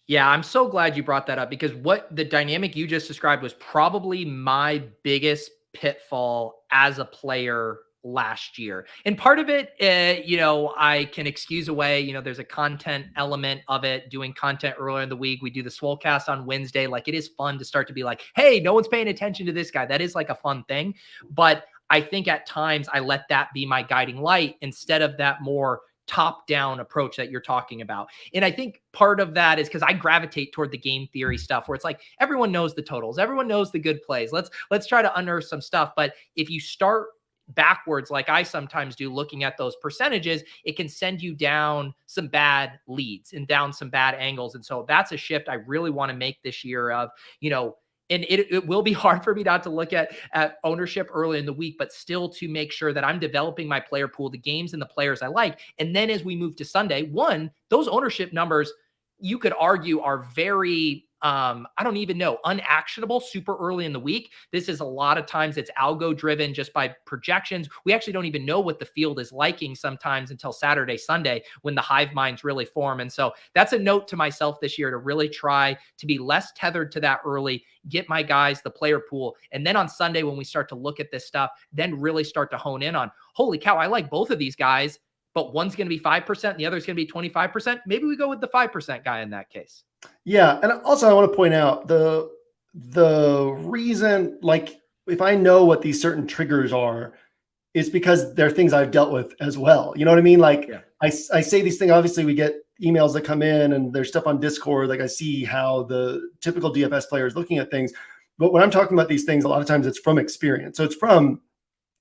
Speaker 1: Yeah, I'm so glad you brought that up, because what the dynamic you just described was probably my biggest pitfall as a player last year. And part of it, I can excuse away, there's a content element of it, doing content earlier in the week. We do the Swolecast on Wednesday. Like, it is fun to start to be like, hey, no one's paying attention to this guy. That is like a fun thing. But I think at times I let that be my guiding light instead of that more top-down approach that you're talking about. And I think part of that is because I gravitate toward the game theory stuff where it's like everyone knows the totals, everyone knows the good plays. Let's try to unearth some stuff. But if you start backwards, like I sometimes do, looking at those percentages, it can send you down some bad leads and down some bad angles. And so that's a shift I really want to make this year of, and it will be hard for me not to look at ownership early in the week, but still to make sure that I'm developing my player pool, the games and the players I like. And then as we move to Sunday, those ownership numbers, you could argue, are very, I don't even know, unactionable super early in the week. This is a lot of times it's algo driven just by projections. We actually don't even know what the field is liking sometimes until Saturday, Sunday, when the hive minds really form. And so that's a note to myself this year to really try to be less tethered to that early, get my guys the player pool. And then on Sunday, when we start to look at this stuff, then really start to hone in on, holy cow, I like both of these guys, but one's going to be 5% and the other's going to be 25%. Maybe we go with the 5% guy in that case.
Speaker 6: Yeah. And also I want to point out the reason, like, if I know what these certain triggers are, it's because they're things I've dealt with as well. You know what I mean? Like, yeah. I say these things, obviously we get emails that come in and there's stuff on Discord. Like, I see how the typical DFS player is looking at things. But when I'm talking about these things, a lot of times it's from experience. So it's from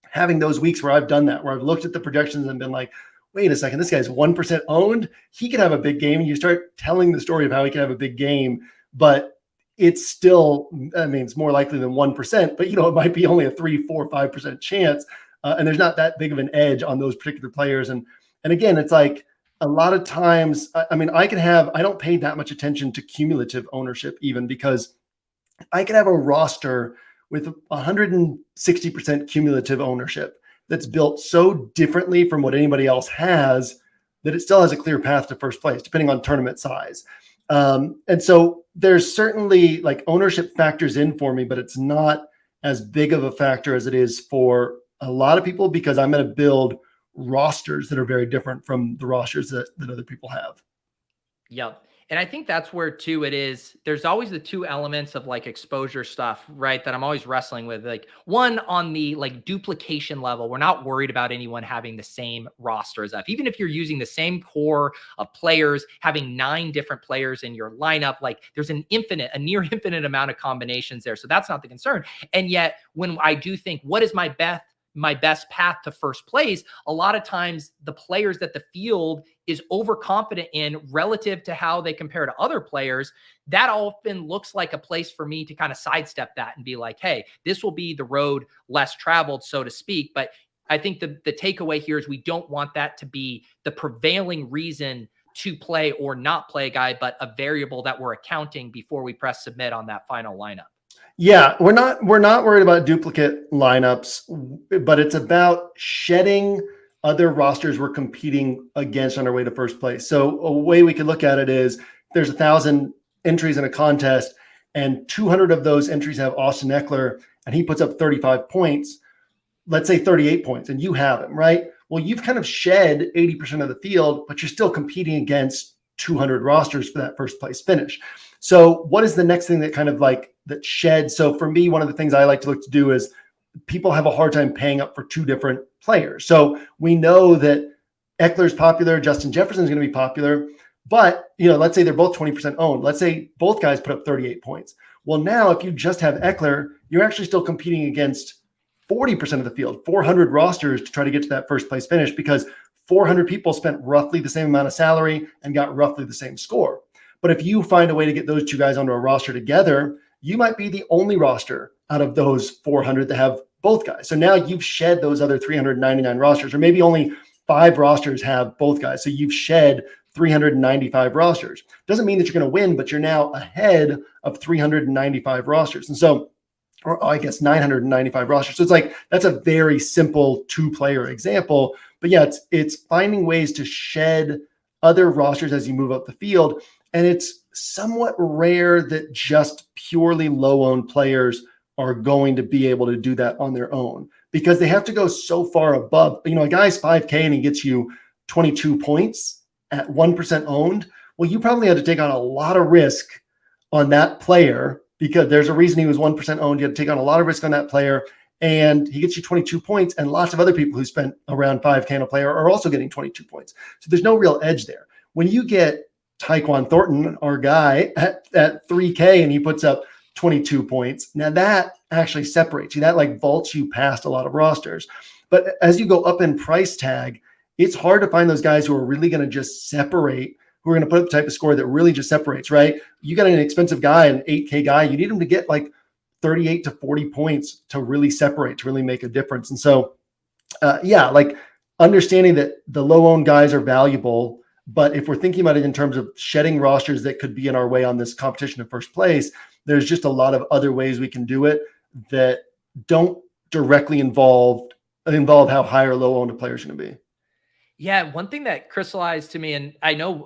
Speaker 6: having those weeks where I've done that, where I've looked at the projections and been like, wait a second, this guy's 1% owned. He could have a big game. And you start telling the story of how he can have a big game, but it's still, I mean, it's more likely than 1%, but it might be only a 3, 4, 5% chance. And there's not that big of an edge on those particular players. And again, it's like a lot of times, I mean, I don't pay that much attention to cumulative ownership even, because I could have a roster with 160% cumulative ownership that's built so differently from what anybody else has that it still has a clear path to first place, depending on tournament size. And so there's certainly, like, ownership factors in for me, but it's not as big of a factor as it is for a lot of people, because I'm going to build rosters that are very different from the rosters that other people have.
Speaker 1: Yep. And I think that's where too, there's always the two elements of like exposure stuff, right? That I'm always wrestling with. Like, one, on the like duplication level, we're not worried about anyone having the same roster as us. Even if you're using the same core of players, having 9 different players in your lineup, like there's a near infinite amount of combinations there. So that's not the concern. And yet when I do think, what is my best path to first place, a lot of times the players that the field is overconfident in relative to how they compare to other players, that often looks like a place for me to kind of sidestep that and be like, hey, this will be the road less traveled, so to speak. But I think the takeaway here is we don't want that to be the prevailing reason to play or not play a guy, but a variable that we're accounting before we press submit on that final lineup.
Speaker 6: Yeah, we're not worried about duplicate lineups, but it's about shedding other rosters we're competing against on our way to first place. So a way we could look at it is, there's 1,000 entries in a contest and 200 of those entries have Austin Eckler and he puts up 35 points, let's say 38 points, and you have him, right? Well, you've kind of shed 80% of the field, but you're still competing against 200 rosters for that first place finish. So what is the next thing that kind of like that sheds? So for me, one of the things I like to look to do is, people have a hard time paying up for 2 different players. So we know that Eckler's popular, Justin Jefferson's going to be popular, but let's say they're both 20% owned. Let's say both guys put up 38 points. Well, now if you just have Eckler, you're actually still competing against 40% of the field, 400 rosters to try to get to that first place finish, because 400 people spent roughly the same amount of salary and got roughly the same score. But if you find a way to get those 2 guys onto a roster together, you might be the only roster out of those 400 that have both guys. So now you've shed those other 399 rosters, or maybe only 5 rosters have both guys. So you've shed 395 rosters. Doesn't mean that you're going to win, but you're now ahead of 395 rosters. And so, or I guess 995 rosters. So it's like, that's a very simple 2-player example. But yeah, it's finding ways to shed other rosters as you move up the field. And it's somewhat rare that just purely low-owned players are going to be able to do that on their own, because they have to go so far above. A guy's 5K and he gets you 22 points at 1% owned. Well, you probably had to take on a lot of risk on that player, because there's a reason he was 1% owned. You had to take on a lot of risk on that player, and he gets you 22 points. And lots of other people who spent around 5K on a player are also getting 22 points. So there's no real edge there. When you get Tyquan Thornton, our guy, at 3K and he puts up 22 points, now that actually separates you. That like vaults you past a lot of rosters. But as you go up in price tag, it's hard to find those guys who are really going to just separate, who are going to put up the type of score that really just separates, right? You got an expensive guy, an 8K guy, you need him to get like 38 to 40 points to really separate, to really make a difference. And so, like understanding that the low-owned guys are valuable, but if we're thinking about it in terms of shedding rosters that could be in our way on this competition in first place, there's just a lot of other ways we can do it that don't directly involve how high or low owned a player is going to be.
Speaker 1: Yeah, one thing that crystallized to me, and I know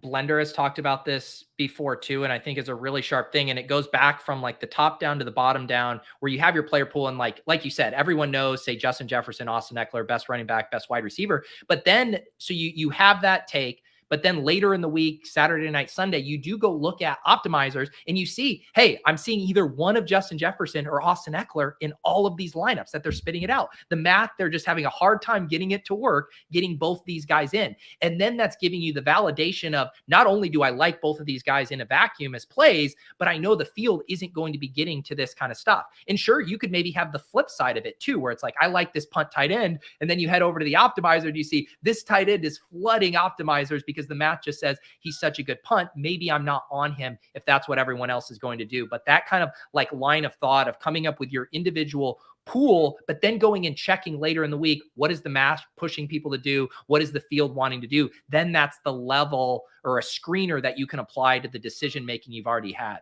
Speaker 1: Blender has talked about this before too, and I think is a really sharp thing, and it goes back from like the top down to the bottom down, where you have your player pool, and like you said, everyone knows, say Justin Jefferson, Austin Eckler, best running back, best wide receiver, but then so you have that take. But then later in the week, Saturday night, Sunday, you do go look at optimizers and you see, hey, I'm seeing either one of Justin Jefferson or Austin Eckler in all of these lineups that they're spitting it out. The math, they're just having a hard time getting it to work, getting both these guys in. And then that's giving you the validation of not only do I like both of these guys in a vacuum as plays, but I know the field isn't going to be getting to this kind of stuff. And sure, you could maybe have the flip side of it too, where it's like, I like this punt tight end. And then you head over to the optimizer and you see this tight end is flooding optimizers because the math just says he's such a good punt. Maybe I'm not on him if that's what everyone else is going to do. But that kind of like line of thought of coming up with your individual pool, but then going and checking later in the week, what is the math pushing people to do? What is the field wanting to do? Then that's the level or a screener that you can apply to the decision-making you've already had.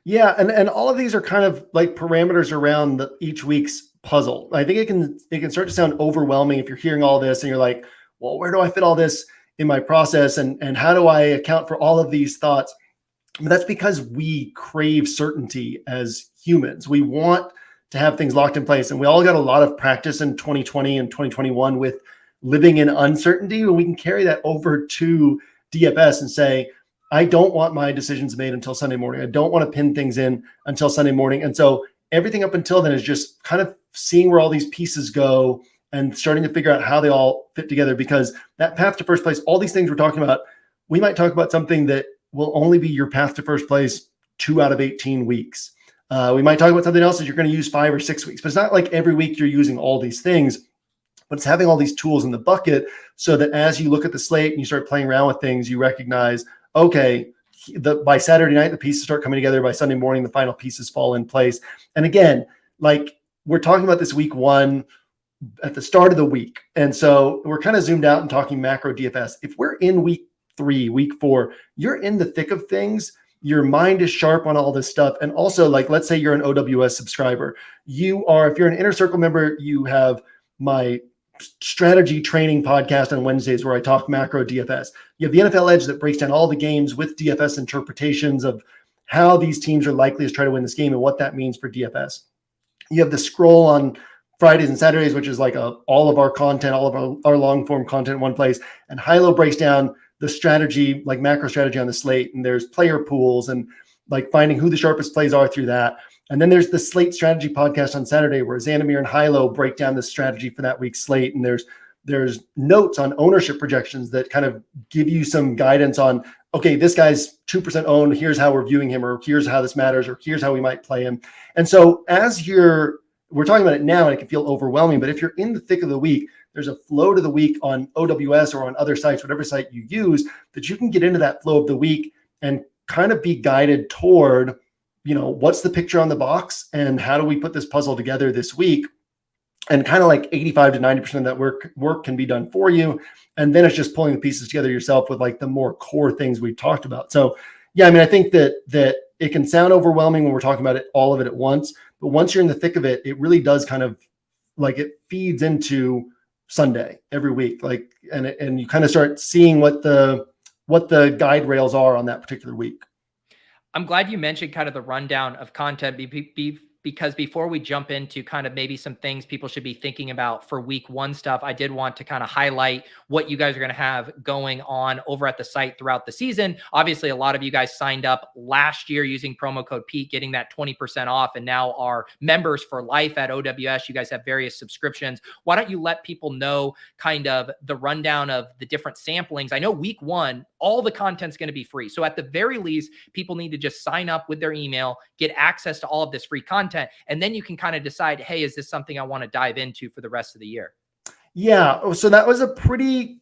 Speaker 6: Yeah. And all of these are kind of like parameters around each week's puzzle. I think it can start to sound overwhelming if you're hearing all this and you're like, well, where do I fit all this in my process? And how do I account for all of these thoughts? But that's because we crave certainty as humans. We want to have things locked in place. And we all got a lot of practice in 2020 and 2021 with living in uncertainty. And we can carry that over to DFS and say, I don't want my decisions made until Sunday morning. I don't want to pin things in until Sunday morning. And so everything up until then is just kind of seeing where all these pieces go and starting to figure out how they all fit together, because that path to first place, all these things we're talking about, we might talk about something that will only be your path to first place 2 out of 18 weeks. We might talk about something else that you're going to use 5 or 6 weeks, but it's not like every week you're using all these things, but it's having all these tools in the bucket so that as you look at the slate and you start playing around with things, you recognize, okay, by Saturday night, the pieces start coming together. By Sunday morning, the final pieces fall in place. And again, like we're talking about this week one at the start of the week. And so we're kind of zoomed out and talking macro DFS. If we're in week 3, week 4, you're in the thick of things. Your mind is sharp on all this stuff. And also, like, let's say you're an OWS subscriber. If you're an Inner Circle member, you have my strategy training podcast on Wednesdays where I talk macro DFS. You have the NFL Edge that breaks down all the games with DFS interpretations of how these teams are likely to try to win this game and what that means for DFS. You have the Scroll on Fridays and Saturdays, which is like all of our content, all of our long form content in one place. And Hilo breaks down the strategy, like macro strategy on the slate. And there's player pools and like finding who the sharpest plays are through that. And then there's the Slate Strategy podcast on Saturday where Xanamir and Hilo break down the strategy for that week's slate. And there's notes on ownership projections that kind of give you some guidance on, okay, this guy's 2% owned. Here's how we're viewing him, or here's how this matters, or here's how we might play him. And so we're talking about it now and it can feel overwhelming, but if you're in the thick of the week, there's a flow to the week on OWS or on other sites, whatever site you use, that you can get into that flow of the week and kind of be guided toward, what's the picture on the box and how do we put this puzzle together this week? And kind of like 85 to 90% of that work can be done for you. And then it's just pulling the pieces together yourself with like the more core things we've talked about. So yeah, I mean, I think that it can sound overwhelming when we're talking about it, all of it at once, but once you're in the thick of it, it really does kind of like it feeds into Sunday every week. Like, and you kind of start seeing what the guide rails are on that particular week.
Speaker 1: I'm glad you mentioned kind of the rundown of content because before we jump into kind of maybe some things people should be thinking about for week one stuff, I did want to kind of highlight what you guys are going to have going on over at the site throughout the season. Obviously, a lot of you guys signed up last year using promo code Pete, getting that 20% off, and now are members for life at OWS. You guys have various subscriptions. Why don't you let people know kind of the rundown of the different samplings? I know week one, all the content's going to be free. So at the very least, people need to just sign up with their email, get access to all of this free content, and then you can kind of decide, hey, is this something I want to dive into for the rest of the year?
Speaker 6: Yeah. So that was a pretty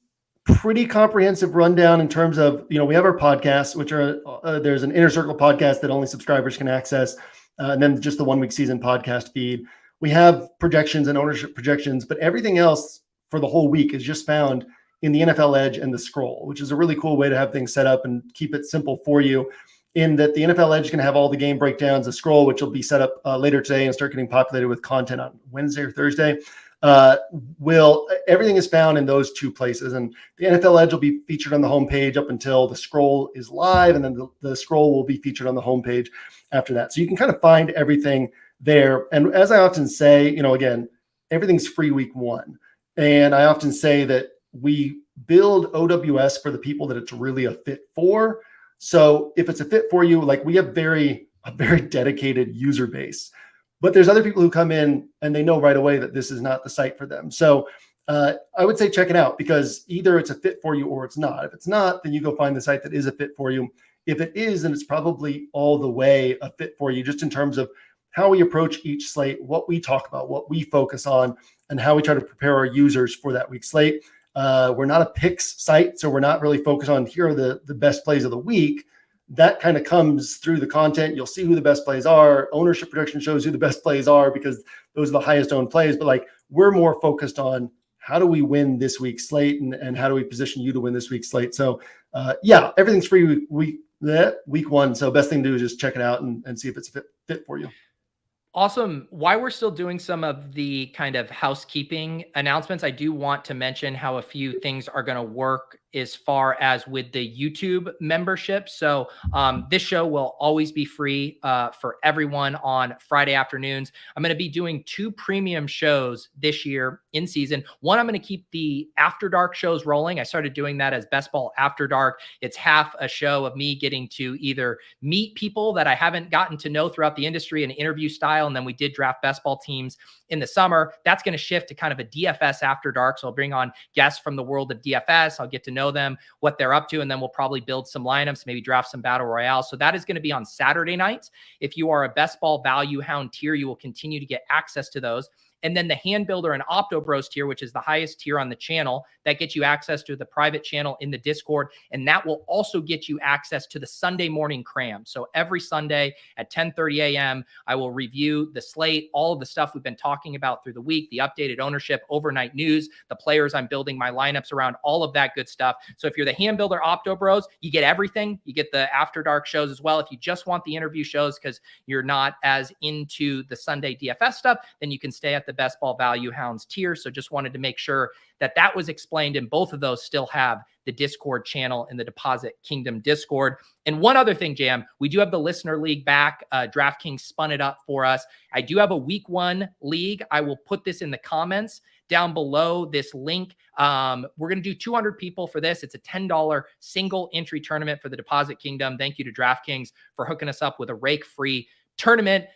Speaker 6: comprehensive rundown in terms of, we have our podcasts, which are, there's an Inner Circle podcast that only subscribers can access. And then just the 1 week season podcast feed. We have projections and ownership projections, but everything else for the whole week is just found in the NFL Edge and the Scroll, which is a really cool way to have things set up and keep it simple for you, in that the NFL Edge is going to have all the game breakdowns, the Scroll, which will be set up later today and start getting populated with content on Wednesday or Thursday. Everything is found in those two places, and the NFL Edge will be featured on the homepage up until the Scroll is live, and then the Scroll will be featured on the homepage after that. So you can kind of find everything there. And as I often say, again, everything's free week one. And I often say that we build OWS for the people that it's really a fit for. So if it's a fit for you, like we have a very dedicated user base, but there's other people who come in and they know right away that this is not the site for them. So I would say check it out, because either it's a fit for you or it's not. If it's not, then you go find the site that is a fit for you. If it is, then it's probably all the way a fit for you, just in terms of how we approach each slate, what we talk about, what we focus on, and how we try to prepare our users for that week's slate. We're not a picks site, so we're not really focused on here are the best plays of the week. That kind of comes through the content. You'll see who the best plays are. Ownership projection shows who the best plays are, because those are the highest owned plays. But like, we're more focused on how do we win this week's slate, and how do we position you to win this week's slate. So everything's free week one. So best thing to do is just check it out and see if it's fit for you.
Speaker 1: Awesome. While we're still doing some of the kind of housekeeping announcements, I do want to mention how a few things are going to work as far as with the YouTube membership. So this show will always be free for everyone on Friday afternoons. I'm going to be doing 2 premium shows this year in season. One, I'm going to keep the After Dark shows rolling. I started doing that as Best Ball After Dark. It's half a show of me getting to either meet people that I haven't gotten to know throughout the industry in interview style, and then we did draft best ball teams in the summer. That's going to shift to kind of a DFS After Dark. So I'll bring on guests from the world of DFS. I'll get to know them, what they're up to, and then we'll probably build some lineups, maybe draft some battle royale. So that is going to be on Saturday nights. If you are a Best Ball Value Hound tier, you will continue to get access to those. And then the Hand Builder and Opto Bros tier, which is the highest tier on the channel, that gets you access to the private channel in the Discord. And that will also get you access to the Sunday morning cram. So every Sunday at 10:30 a.m., I will review the slate, all of the stuff we've been talking about through the week, the updated ownership, overnight news, the players I'm building my lineups around, all of that good stuff. So if you're the Hand Builder Opto Bros, you get everything. You get the After Dark shows as well. If you just want the interview shows because you're not as into the Sunday DFS stuff, then you can stay at the Best Ball Value Hounds tier. So just wanted to make sure that was explained, and both of those still have the Discord channel in the Deposit Kingdom Discord. And one other thing, Jam, we do have the Listener League back. DraftKings spun it up for us. I do have a week one league. I will put this in the comments down below this link. We're going to do 200 people for this. It's a $10 single entry tournament for the Deposit Kingdom. Thank you to DraftKings for hooking us up with a rake-free tournament.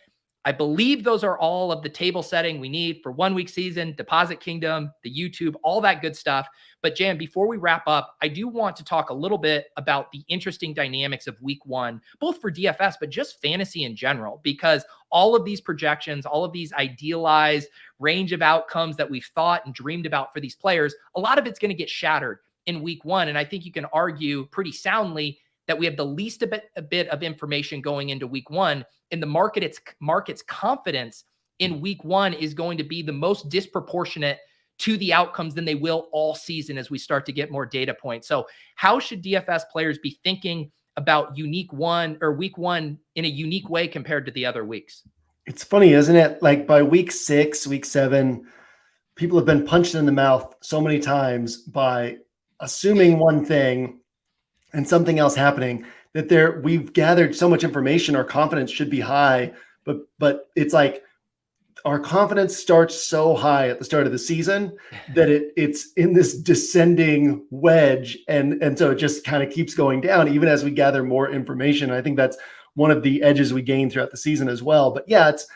Speaker 1: I believe those are all of the table setting we need for 1 week season, Deposit Kingdom, the YouTube, all that good stuff. But Jan, before we wrap up, I do want to talk a little bit about the interesting dynamics of week one, both for DFS, but just fantasy in general, because all of these projections, all of these idealized range of outcomes that we've thought and dreamed about for these players, a lot of it's going to get shattered in week one. And I think you can argue pretty soundly that we have the least a bit of information going into week one. In the market's confidence in week one is going to be the most disproportionate to the outcomes than they will all season as we start to get more data points. So how should DFS players be thinking about week one in a unique way compared to the other weeks?
Speaker 6: It's funny, isn't it? Like by week 6, week 7, people have been punched in the mouth so many times by assuming one thing and something else happening, that we've gathered so much information, our confidence should be high but it's like our confidence starts so high at the start of the season that it's in this descending wedge. And so it just kind of keeps going down, even as we gather more information. I think that's one of the edges we gain throughout the season as well. But yeah, it's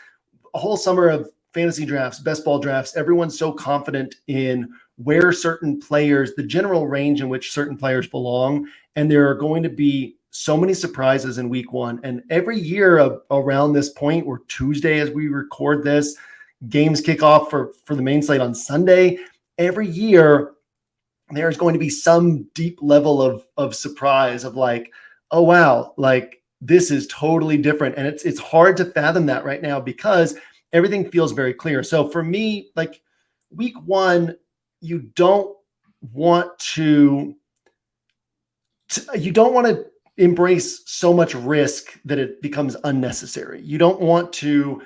Speaker 6: a whole summer of fantasy drafts, best ball drafts. Everyone's so confident in where certain players, the general range in which certain players belong. And there are going to be so many surprises in week one. And every year around this point, or Tuesday as we record this, games kick off for the main slate on Sunday. Every year, there's going to be some deep level of surprise of like, oh, wow, like this is totally different. And it's hard to fathom that right now because everything feels very clear. So for me, like week one, you don't want to embrace so much risk that it becomes unnecessary. You want to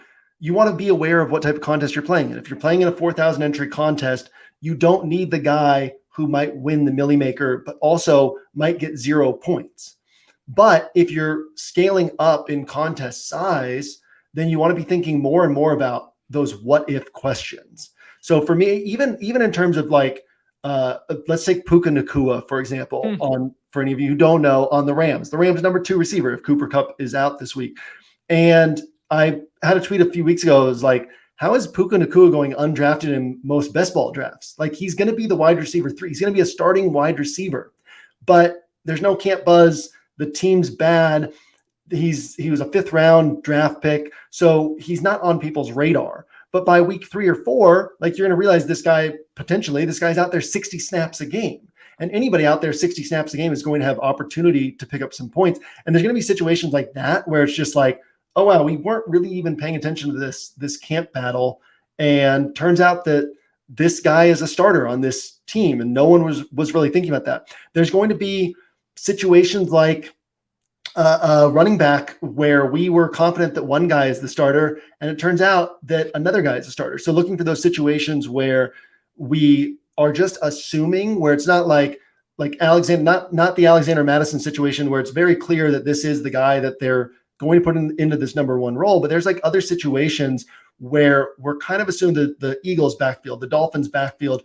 Speaker 6: be aware of what type of contest you're playing in. If you're playing in a 4,000 entry contest, you don't need the guy who might win the Millie Maker, but also might get 0 points. But if you're scaling up in contest size, then you want to be thinking more and more about those what if questions. So for me, even in terms of like, let's take Puka Nacua, for example, for any of you who don't know, on the Rams. The Rams' number 2 receiver if Cooper Kupp is out this week. And I had a tweet a few weeks ago. It was like, how is Puka Nacua going undrafted in most best ball drafts? Like he's going to be the wide receiver 3. He's going to be a starting wide receiver. But there's no camp buzz. The team's bad. He was a 5th round draft pick. So he's not on people's radar. But by week 3 or 4, like you're going to realize this guy's out there 60 snaps a game. And anybody out there 60 snaps a game is going to have opportunity to pick up some points. And there's going to be situations like that where it's just like, oh, wow, we weren't really even paying attention to this camp battle. And turns out that this guy is a starter on this team. And no one was really thinking about that. There's going to be situations like running back where we were confident that one guy is the starter and it turns out that another guy is a starter. So looking for those situations where we are just assuming, where it's not like Alexander, not the Alexander Madison situation where it's very clear that this is the guy that they're going to put into this number 1 role. But there's like other situations where we're kind of assuming the Eagles backfield, the Dolphins backfield,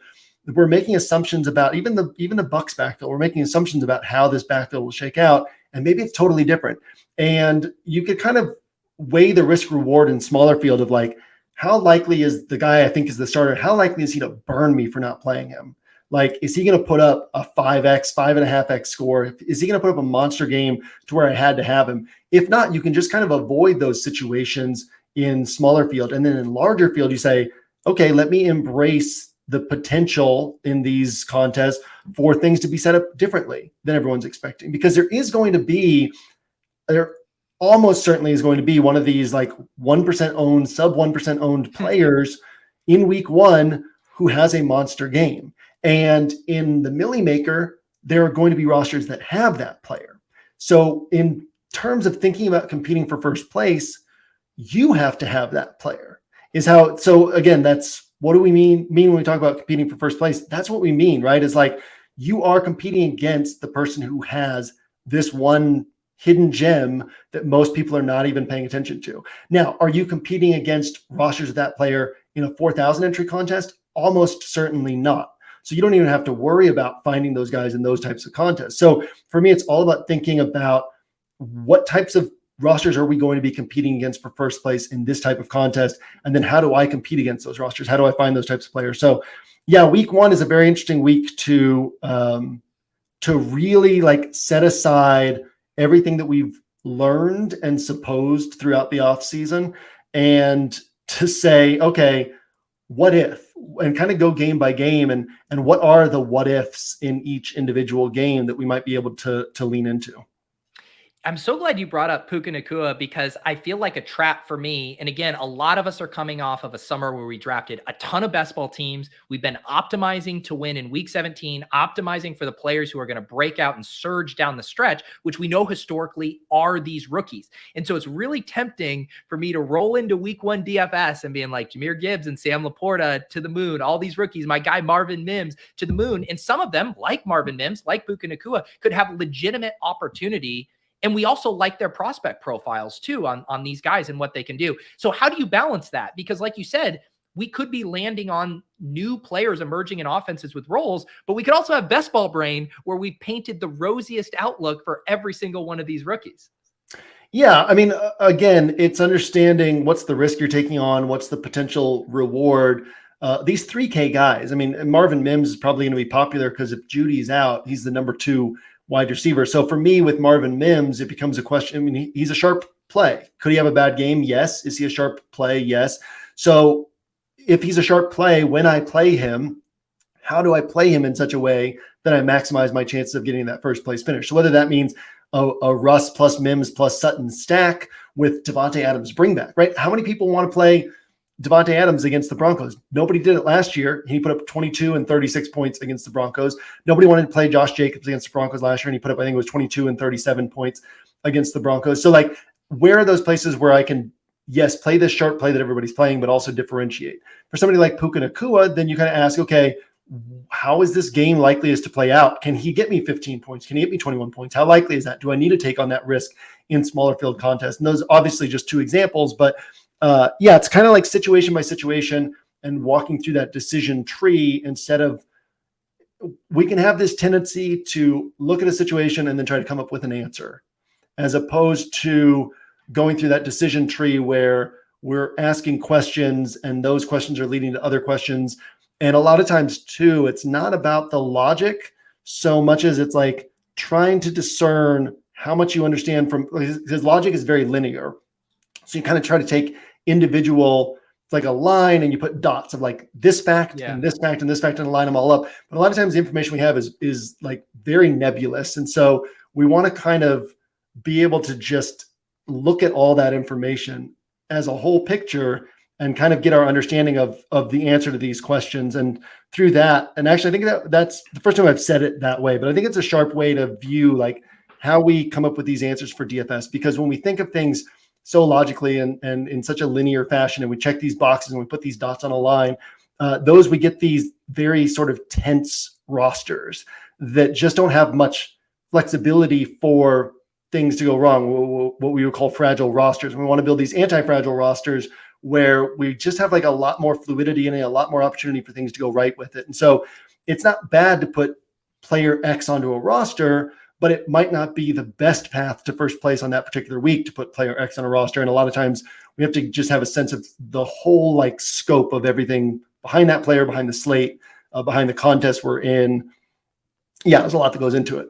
Speaker 6: we're making assumptions about even the Bucks backfield. We're making assumptions about how this backfield will shake out. And maybe it's totally different. And you could kind of weigh the risk reward in smaller field of like, how likely is the guy I think is the starter? How likely is he to burn me for not playing him? Like, is he going to put up a 5x, 5.5x score? Is he going to put up a monster game to where I had to have him? If not, you can just kind of avoid those situations in smaller field. And then in larger field, you say, okay, let me embrace the potential in these contests for things to be set up differently than everyone's expecting. Because there almost certainly is going to be one of these like 1% owned, sub 1% owned players in week 1 who has a monster game. And in the Millie Maker, there are going to be rosters that have that player. So in terms of thinking about competing for first place, you have to have that player. So again, that's what do we mean when we talk about competing for first place? That's what we mean, right? Is like you are competing against the person who has this one hidden gem that most people are not even paying attention to. Now, are you competing against rosters of that player in a 4,000 entry contest? Almost certainly not. So you don't even have to worry about finding those guys in those types of contests. So for me, it's all about thinking about what types of rosters are we going to be competing against for first place in this type of contest? And then how do I compete against those rosters? How do I find those types of players? So yeah, week 1 is a very interesting week to really like set aside everything that we've learned and supposed throughout the off season and to say, okay, what if, and kind of go game by game and what are the what ifs in each individual game that we might be able to lean into.
Speaker 1: I'm so glad you brought up Puka Nacua because I feel like a trap for me. And again, a lot of us are coming off of a summer where we drafted a ton of best ball teams. We've been optimizing to win in week 17, optimizing for the players who are going to break out and surge down the stretch, which we know historically are these rookies. And so it's really tempting for me to roll into week 1 DFS and being like Jahmyr Gibbs and Sam Laporta to the moon, all these rookies, my guy Marvin Mims to the moon. And some of them, like Marvin Mims, like Puka Nacua, could have legitimate opportunity And we also like their prospect profiles too on these guys and what they can do. So how do you balance that? Because like you said, we could be landing on new players emerging in offenses with roles, but we could also have best ball brain where we painted the rosiest outlook for every single one of these rookies.
Speaker 6: Yeah, I mean, again, it's understanding what's the risk you're taking on, what's the potential reward. These 3K guys, I mean, Marvin Mims is probably going to be popular because if Judy's out, he's the number 2 wide receiver. So for me with Marvin Mims, it becomes a question. I mean, he's a sharp play. Could he have a bad game? Yes. Is he a sharp play? Yes. So if he's a sharp play, when I play him, how do I play him in such a way that I maximize my chances of getting that first place finish? So whether that means a Russ plus Mims plus Sutton stack with Devontae Adams bring back, right? How many people want to play Devontae Adams against the Broncos? Nobody did it last year. He put up 22 and 36 points against the Broncos. Nobody wanted to play Josh Jacobs against the Broncos last year, and he put up, I think it was 22 and 37 points against the Broncos. So like, where are those places where I can, yes, play this sharp play that everybody's playing, but also differentiate? For somebody like Puka Nacua, then you kind of ask, okay, how is this game likely is to play out? Can he get me 15 points? Can he get me 21 points? How likely is that? Do I need to take on that risk in smaller field contests? And those obviously just 2 examples, but yeah, it's kind of like situation by situation and walking through that decision tree instead of, we can have this tendency to look at a situation and then try to come up with an answer, as opposed to going through that decision tree where we're asking questions and those questions are leading to other questions. And a lot of times too, it's not about the logic so much as it's like trying to discern how much you understand from, because logic is very linear. So you kind of try to take individual, it's like a line, and you put dots of like this fact and this fact and this fact and line them all up. But a lot of times the information we have is like very nebulous. And so we want to kind of be able to just look at all that information as a whole picture and kind of get our understanding of the answer to these questions. And through that, and actually I think that's the first time I've said it that way, but I think it's a sharp way to view like how we come up with these answers for DFS, because when we think of things so logically and in such a linear fashion, and we check these boxes and we put these dots on a line, we get these very sort of tense rosters that just don't have much flexibility for things to go wrong, what we would call fragile rosters. We want to build these anti-fragile rosters where we just have like a lot more fluidity and a lot more opportunity for things to go right with it. And so it's not bad to put player X onto a roster, but it might not be the best path to first place on that particular week to put player X on a roster. And a lot of times we have to just have a sense of the whole like scope of everything behind that player, behind the slate, behind the contest we're in. Yeah, there's a lot that goes into it.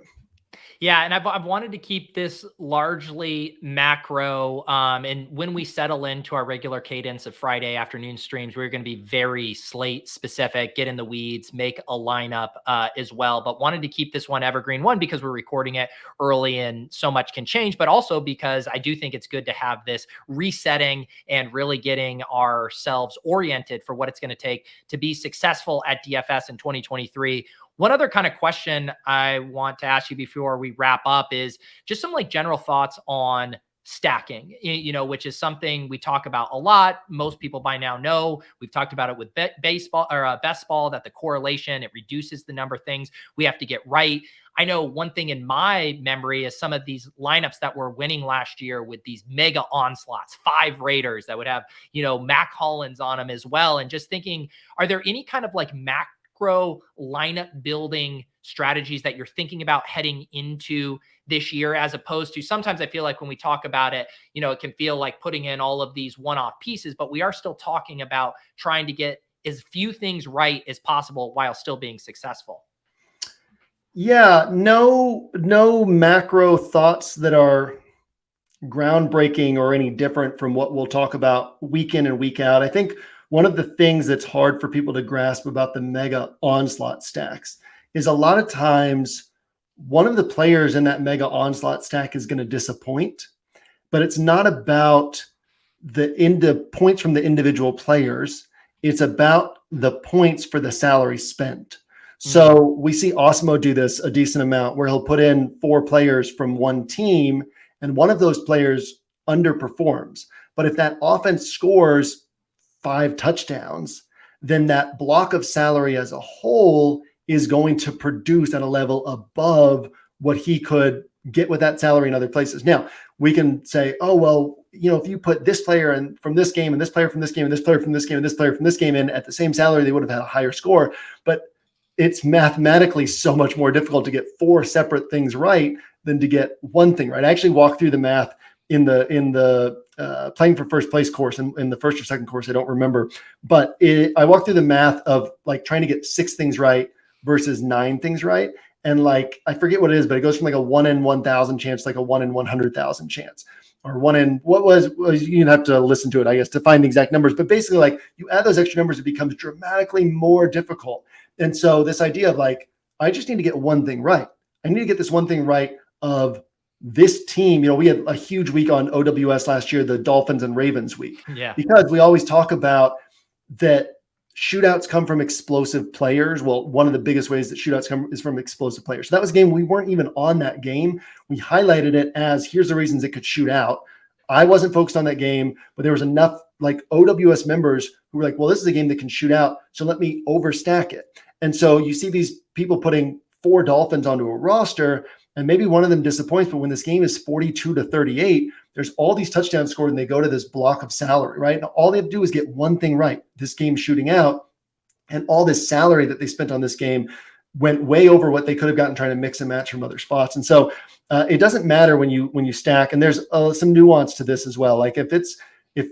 Speaker 1: Yeah, and I've wanted to keep this largely macro. And when we settle into our regular cadence of Friday afternoon streams, we're going to be very slate specific, get in the weeds, make a lineup as well. But wanted to keep this one evergreen, one, because we're recording it early and so much can change, but also because I do think it's good to have this resetting and really getting ourselves oriented for what it's going to take to be successful at DFS in 2023. One other kind of question I want to ask you before we wrap up is just some like general thoughts on stacking, which is something we talk about a lot. Most people by now know. We've talked about it with baseball or best ball, that the correlation, it reduces the number of things we have to get right. I know one thing in my memory is some of these lineups that were winning last year with these mega onslaughts, 5 Raiders that would have, Mac Hollins on them as well. And just thinking, are there any kind of like macro lineup building strategies that you're thinking about heading into this year, as opposed to sometimes I feel like when we talk about it, it can feel like putting in all of these one-off pieces, but we are still talking about trying to get as few things right as possible while still being successful.
Speaker 6: Yeah, no macro thoughts that are groundbreaking or any different from what we'll talk about week in and week out. I think one of the things that's hard for people to grasp about the mega onslaught stacks is a lot of times one of the players in that mega onslaught stack is going to disappoint, but it's not about the points from the individual players. It's about the points for the salary spent. So we see Osmo do this a decent amount where he'll put in 4 players from one team and one of those players underperforms. But if that offense scores 5 touchdowns, then that block of salary as a whole is going to produce at a level above what he could get with that salary in other places. Now we can say, oh, well, if you put this player in from this game and this player from this game and this player from this game and this player from this game in at the same salary, they would have had a higher score. But it's mathematically so much more difficult to get 4 separate things right than to get one thing right. I actually walked through the math in the playing for first place course in the first or second course. I don't remember, but I walked through the math of like trying to get 6 things right versus 9 things right. And like, I forget what it is, but it goes from like a 1 in 1,000 chance, like a 1 in 100,000 chance, or 1 in what was you'd have to listen to it, I guess, to find the exact numbers. But basically, like, you add those extra numbers, it becomes dramatically more difficult. And so this idea of like, I just need to get one thing right. I need to get this one thing right of this team. We had a huge week on OWS last year, the Dolphins and Ravens week.
Speaker 1: Yeah.
Speaker 6: Because we always talk about that shootouts come from explosive players. Well, one of the biggest ways that shootouts come is from explosive players. So that was a game we weren't even on that game. We highlighted it as here's the reasons it could shoot out. I wasn't focused on that game, but there was enough like OWS members who were like, well, this is a game that can shoot out, so let me overstack it. And so you see these people putting 4 Dolphins onto a roster, and maybe one of them disappoints, but when this game is 42-38, there's all these touchdowns scored and they go to this block of salary, right? And all they have to do is get one thing right. This game shooting out, and all this salary that they spent on this game went way over what they could have gotten trying to mix and match from other spots. And so it doesn't matter when you stack, and there's some nuance to this as well. Like if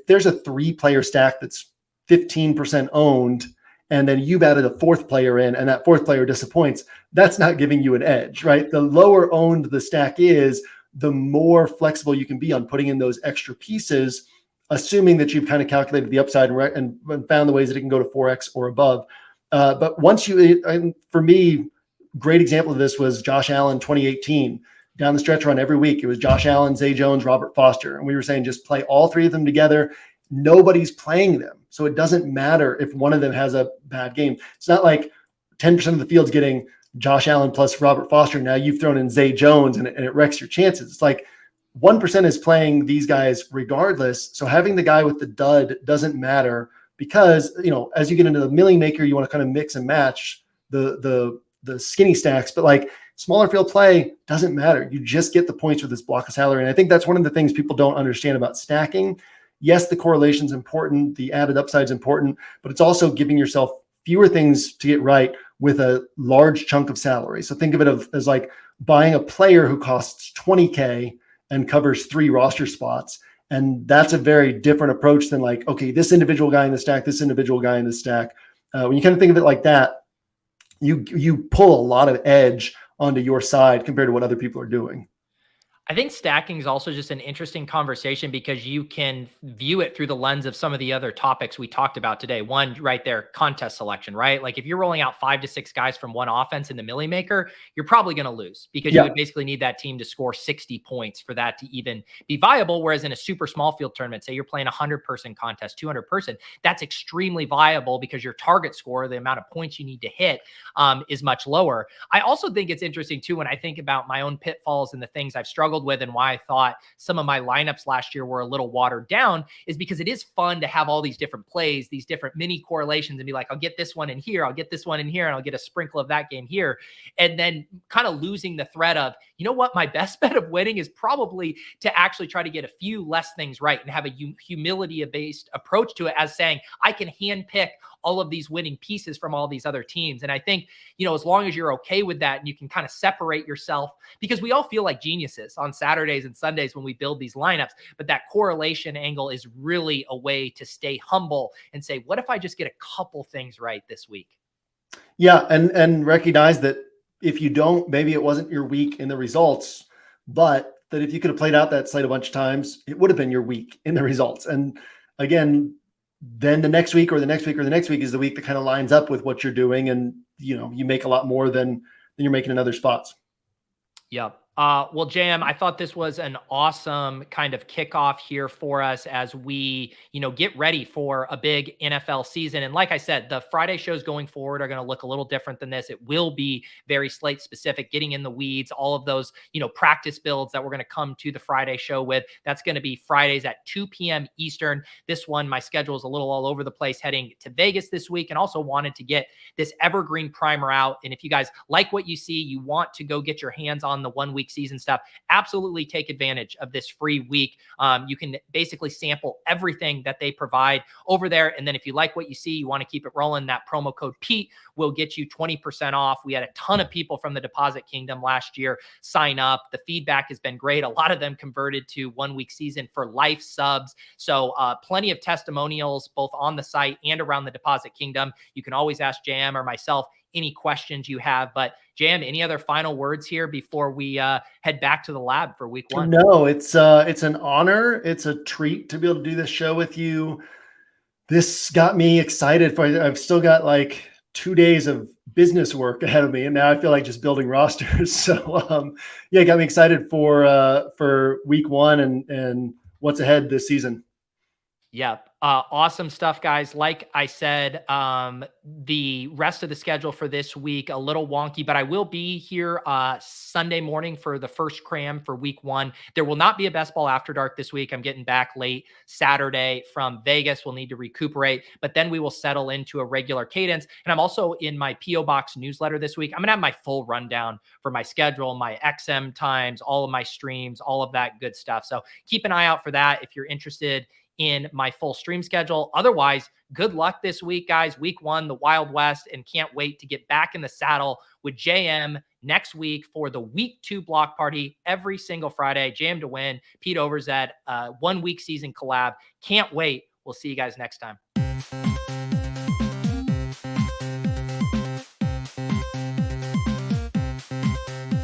Speaker 6: there's a 3-player stack that's 15% owned, and then you've added a 4th player in, and that 4th player disappoints, that's not giving you an edge, right? The lower owned the stack is, the more flexible you can be on putting in those extra pieces, assuming that you've kind of calculated the upside and found the ways that it can go to 4x or above. But once for me, great example of this was Josh Allen 2018. Down the stretch run every week, it was Josh Allen, Zay Jones, Robert Foster. And we were saying just play all 3 of them together. Nobody's playing them. So it doesn't matter if one of them has a bad game. It's not like 10% of the field's getting Josh Allen plus Robert Foster. Now you've thrown in Zay Jones and it wrecks your chances. It's like 1% is playing these guys regardless. So having the guy with the dud doesn't matter because, as you get into the milling maker, you want to kind of mix and match the skinny stacks, but like smaller field play doesn't matter. You just get the points with this block of salary. And I think that's one of the things people don't understand about stacking. Yes, the correlation is important. The added upside is important, but it's also giving yourself fewer things to get right with a large chunk of salary. So think of it as like buying a player who costs $20K and covers 3 roster spots. And that's a very different approach than like, okay, this individual guy in the stack, this individual guy in the stack. When you kind of think of it like that, you pull a lot of edge onto your side compared to what other people are doing.
Speaker 1: I think stacking is also just an interesting conversation because you can view it through the lens of some of the other topics we talked about today. One right there, contest selection, right? Like if you're rolling out 5 to 6 guys from one offense in the millie maker, you're probably going to lose because you would basically need that team to score 60 points for that to even be viable. Whereas in a super small field tournament, say you're playing 100-person contest, 200-person, that's extremely viable because your target score, the amount of points you need to hit, is much lower. I also think it's interesting too, when I think about my own pitfalls and the things I've struggled with and why I thought some of my lineups last year were a little watered down is because it is fun to have all these different plays, these different mini correlations and be like, I'll get this one in here, I'll get this one in here, and I'll get a sprinkle of that game here. And then kind of losing the thread of, you know what, my best bet of winning is probably to actually try to get a few less things right and have a humility-based approach to it as saying, I can handpick all of these winning pieces from all these other teams. And I think, as long as you're okay with that and you can kind of separate yourself, because we all feel like geniuses on Saturdays and Sundays when we build these lineups, but that correlation angle is really a way to stay humble and say, what if I just get a couple things right this week?
Speaker 6: Yeah. And recognize that if you don't, maybe it wasn't your week in the results, but that if you could have played out that slate a bunch of times, it would have been your week in the results. And again, then the next week or the next week or the next week is the week that kind of lines up with what you're doing. And, you make a lot more than you're making in other spots.
Speaker 1: Yep. Well, JM, I thought this was an awesome kind of kickoff here for us as we, get ready for a big NFL season. And like I said, the Friday shows going forward are going to look a little different than this. It will be very slate specific, getting in the weeds, all of those, practice builds that we're going to come to the Friday show with. That's going to be Fridays at 2 p.m. Eastern. This one, my schedule is a little all over the place heading to Vegas this week, and also wanted to get this evergreen primer out. And if you guys like what you see, you want to go get your hands on the 1 week week season stuff, absolutely take advantage of this free week. You can basically sample everything that they provide over there. And then if you like what you see, you want to keep it rolling, that promo code Pete will get you 20% off. We had a ton of people from the Deposit Kingdom last year sign up. The feedback has been great. A lot of them converted to 1 week season for life subs. So plenty of testimonials both on the site and around the Deposit Kingdom. You can always ask JM or myself any questions you have. But JM, any other final words here before we head back to the lab for week one?
Speaker 6: No, it's an honor. It's a treat to be able to do this show with you. This got me excited for, I've still got like 2 days of business work ahead of me. And now I feel like just building rosters. So yeah, it got me excited for week one and what's ahead this season.
Speaker 1: Yeah. Awesome stuff, guys. Like I said, the rest of the schedule for this week, a little wonky, but I will be here Sunday morning for the first cram for week one. There will not be a best ball after dark this week. I'm getting back late Saturday from Vegas. We'll need to recuperate, but then we will settle into a regular cadence. And I'm also in my PO Box newsletter this week. I'm going to have my full rundown for my schedule, my XM times, all of my streams, all of that good stuff. So keep an eye out for that if you're interested in my full stream schedule. Otherwise, good luck this week, guys. Week one, the Wild West, and can't wait to get back in the saddle with JM next week for the week 2 block party every single Friday. JMToWin, Pete Overzet, 1 week season collab. Can't wait. We'll see you guys next time.